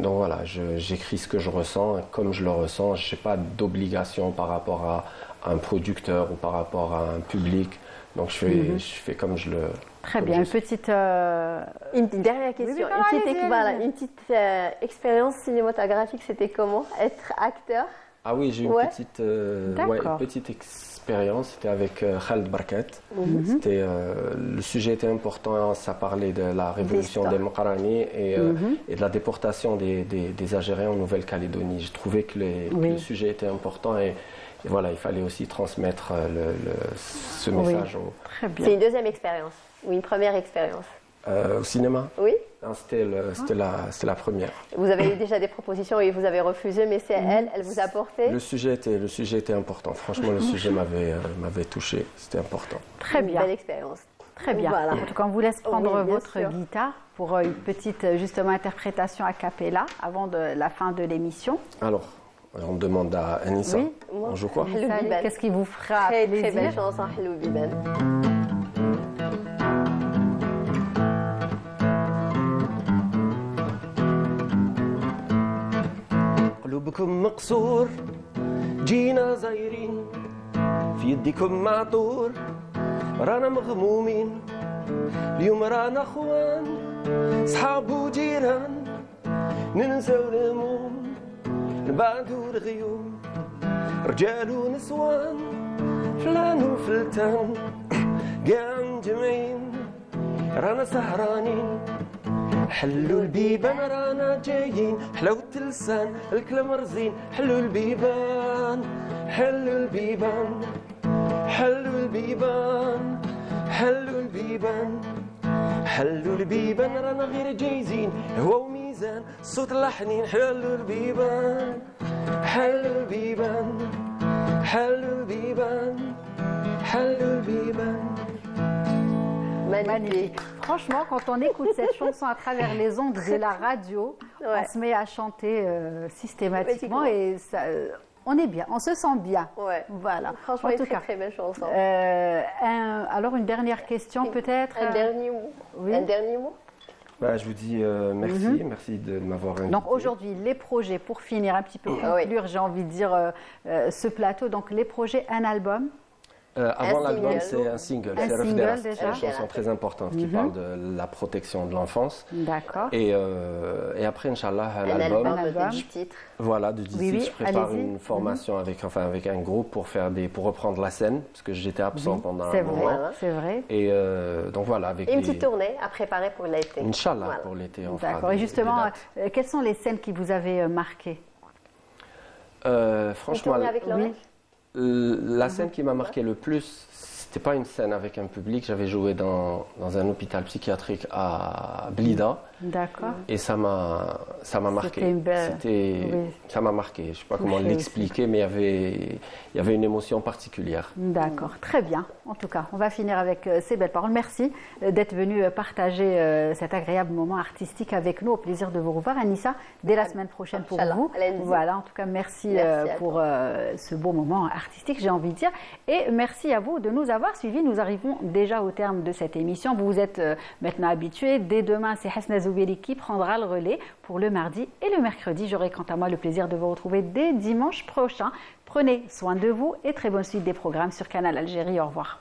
[SPEAKER 7] donc voilà, j'écris ce que je ressens, comme je le ressens. Je n'ai pas d'obligation par rapport à un producteur ou par rapport à un public. Donc je fais comme je le.
[SPEAKER 1] Très
[SPEAKER 7] comme
[SPEAKER 1] bien.
[SPEAKER 7] je
[SPEAKER 1] Une petite.
[SPEAKER 8] Une dernière question.
[SPEAKER 1] oui,
[SPEAKER 8] une petite,
[SPEAKER 1] allez-y,
[SPEAKER 8] voilà,
[SPEAKER 1] allez-y.
[SPEAKER 8] une petite expérience cinématographique, c'était comment être acteur?
[SPEAKER 7] Ah oui, j'ai
[SPEAKER 8] Ouais.
[SPEAKER 1] D'accord.
[SPEAKER 7] une petite expérience. C'était avec Khaled Barkat. C'était le sujet était important. Ça parlait de la révolution
[SPEAKER 8] D'histoire.
[SPEAKER 7] des Mokrani et de la déportation des Algériens en Nouvelle-Calédonie. Je trouvais que que le sujet était important et voilà, il fallait aussi transmettre ce message
[SPEAKER 1] Très bien.
[SPEAKER 8] C'est une deuxième expérience ou une première expérience?
[SPEAKER 7] au cinéma.
[SPEAKER 8] Oui.
[SPEAKER 7] Non, c'était la première.
[SPEAKER 8] Vous avez eu déjà des propositions et vous avez refusé, mais c'est elle vous a porté.
[SPEAKER 7] Le sujet était important. Franchement, le sujet m'avait touché. C'était important.
[SPEAKER 1] Très
[SPEAKER 8] Une
[SPEAKER 1] bien.
[SPEAKER 8] belle expérience.
[SPEAKER 1] Très bien.
[SPEAKER 8] Voilà.
[SPEAKER 1] En tout cas, on vous laisse prendre
[SPEAKER 8] Oui, bien
[SPEAKER 1] votre
[SPEAKER 8] sûr.
[SPEAKER 1] guitare pour une petite justement interprétation a cappella avant la fin de l'émission.
[SPEAKER 7] Alors, on demande à Anissa.
[SPEAKER 1] Oui.
[SPEAKER 7] On joue quoi
[SPEAKER 8] Le
[SPEAKER 1] Salut,
[SPEAKER 8] Biban.
[SPEAKER 1] qu'est-ce qui vous fera
[SPEAKER 8] Très
[SPEAKER 1] plaisir?
[SPEAKER 8] très belle chanson, Hello Biban.
[SPEAKER 2] قلوبكم مقصور جينا زايرين في يديكم معطور رانا مغمومين اليوم رانا اخوان صحاب وجيران ننساو الهموم نبعدو الغيوم رجال ونسوان فلان وفلتان قاع مجمعين رانا سهرانين حلوا البيبان رانا جايين حلاوة اللسان الكلام رزين حلوا البيبان حلوا البيبان حلوا البيبان حلوا البيبان حلوا البيبان رانا غير جايزين هو وميزان صوت الحنين حلوا البيبان حلوا البيبان حلوا البيبان حلوا البيبان.
[SPEAKER 1] Magnifique. Franchement, quand on écoute cette chanson à travers les ondes de la radio,
[SPEAKER 8] Ouais.
[SPEAKER 1] on se met à chanter systématiquement et ça, on est bien, on se sent bien.
[SPEAKER 8] Ouais.
[SPEAKER 1] Voilà.
[SPEAKER 8] Franchement,
[SPEAKER 1] En
[SPEAKER 8] une
[SPEAKER 1] tout
[SPEAKER 8] très
[SPEAKER 1] cas,
[SPEAKER 8] très belle chanson.
[SPEAKER 1] alors une dernière question peut-être.
[SPEAKER 8] Un dernier mot.
[SPEAKER 1] oui.
[SPEAKER 8] Un dernier mot.
[SPEAKER 7] Bah, je vous dis merci. Merci de m'avoir invité.
[SPEAKER 1] Donc aujourd'hui, les projets, pour finir un petit peu
[SPEAKER 8] Ah oui.
[SPEAKER 1] conclure, j'ai envie de dire ce plateau, donc les projets, un album.
[SPEAKER 7] Avant l'album,
[SPEAKER 8] single.
[SPEAKER 7] c'est un single.
[SPEAKER 1] Un
[SPEAKER 7] C'est
[SPEAKER 1] single,
[SPEAKER 7] Refderas.
[SPEAKER 1] déjà.
[SPEAKER 7] C'est une chanson très importante qui parle de la protection de l'enfance.
[SPEAKER 1] D'accord.
[SPEAKER 7] Et après, Inch'Allah,
[SPEAKER 8] Un
[SPEAKER 7] l'album.
[SPEAKER 8] album
[SPEAKER 1] album.
[SPEAKER 8] de 10 titres.
[SPEAKER 7] Voilà, de 10
[SPEAKER 1] Oui,
[SPEAKER 7] titres.
[SPEAKER 1] oui,
[SPEAKER 7] Je prépare
[SPEAKER 1] allez-y.
[SPEAKER 7] une formation avec un groupe pour reprendre la scène, parce que j'étais absent pendant
[SPEAKER 1] C'est
[SPEAKER 7] un
[SPEAKER 1] vrai,
[SPEAKER 7] moment.
[SPEAKER 1] c'est vrai.
[SPEAKER 7] Et donc voilà, avec
[SPEAKER 8] Et une
[SPEAKER 7] les...
[SPEAKER 8] petite tournée à préparer pour l'été.
[SPEAKER 7] Inch'Allah,
[SPEAKER 8] Voilà.
[SPEAKER 7] pour l'été, on fera
[SPEAKER 1] D'accord. Et
[SPEAKER 7] des
[SPEAKER 1] justement,
[SPEAKER 7] dates.
[SPEAKER 1] quelles sont les scènes qui vous avaient marqué?
[SPEAKER 8] Une
[SPEAKER 7] Franchement,
[SPEAKER 8] tournée avec Laurel.
[SPEAKER 7] la scène qui m'a marqué le plus, c'était pas une scène avec un public. J'avais joué dans un hôpital psychiatrique à Blida.
[SPEAKER 1] D'accord.
[SPEAKER 7] Et ça m'a marqué.
[SPEAKER 1] C'était une belle- oui.
[SPEAKER 7] Ça m'a marqué. Je sais pas comment
[SPEAKER 1] Touché
[SPEAKER 7] l'expliquer, mais il y avait une émotion particulière.
[SPEAKER 1] D'accord, très bien. En tout cas, on va finir avec ces belles paroles. Merci d'être venu partager cet agréable moment artistique avec nous. Au plaisir de vous revoir, Anissa, dès la semaine prochaine pour
[SPEAKER 8] Inch'Allah.
[SPEAKER 1] vous.
[SPEAKER 8] Lundi.
[SPEAKER 1] Voilà, en tout cas, merci,
[SPEAKER 8] Merci à
[SPEAKER 1] pour ce beau moment artistique, j'ai envie de dire. Et merci à vous de nous avoir suivis. Nous arrivons déjà au terme de cette émission. Vous vous êtes maintenant habitués. Dès demain, c'est Hasna Zoubeli qui prendra le relais pour le mardi et le mercredi. J'aurai quant à moi le plaisir de vous retrouver dès dimanche prochain. Prenez soin de vous et très bonne suite des programmes sur Canal Algérie. Au revoir.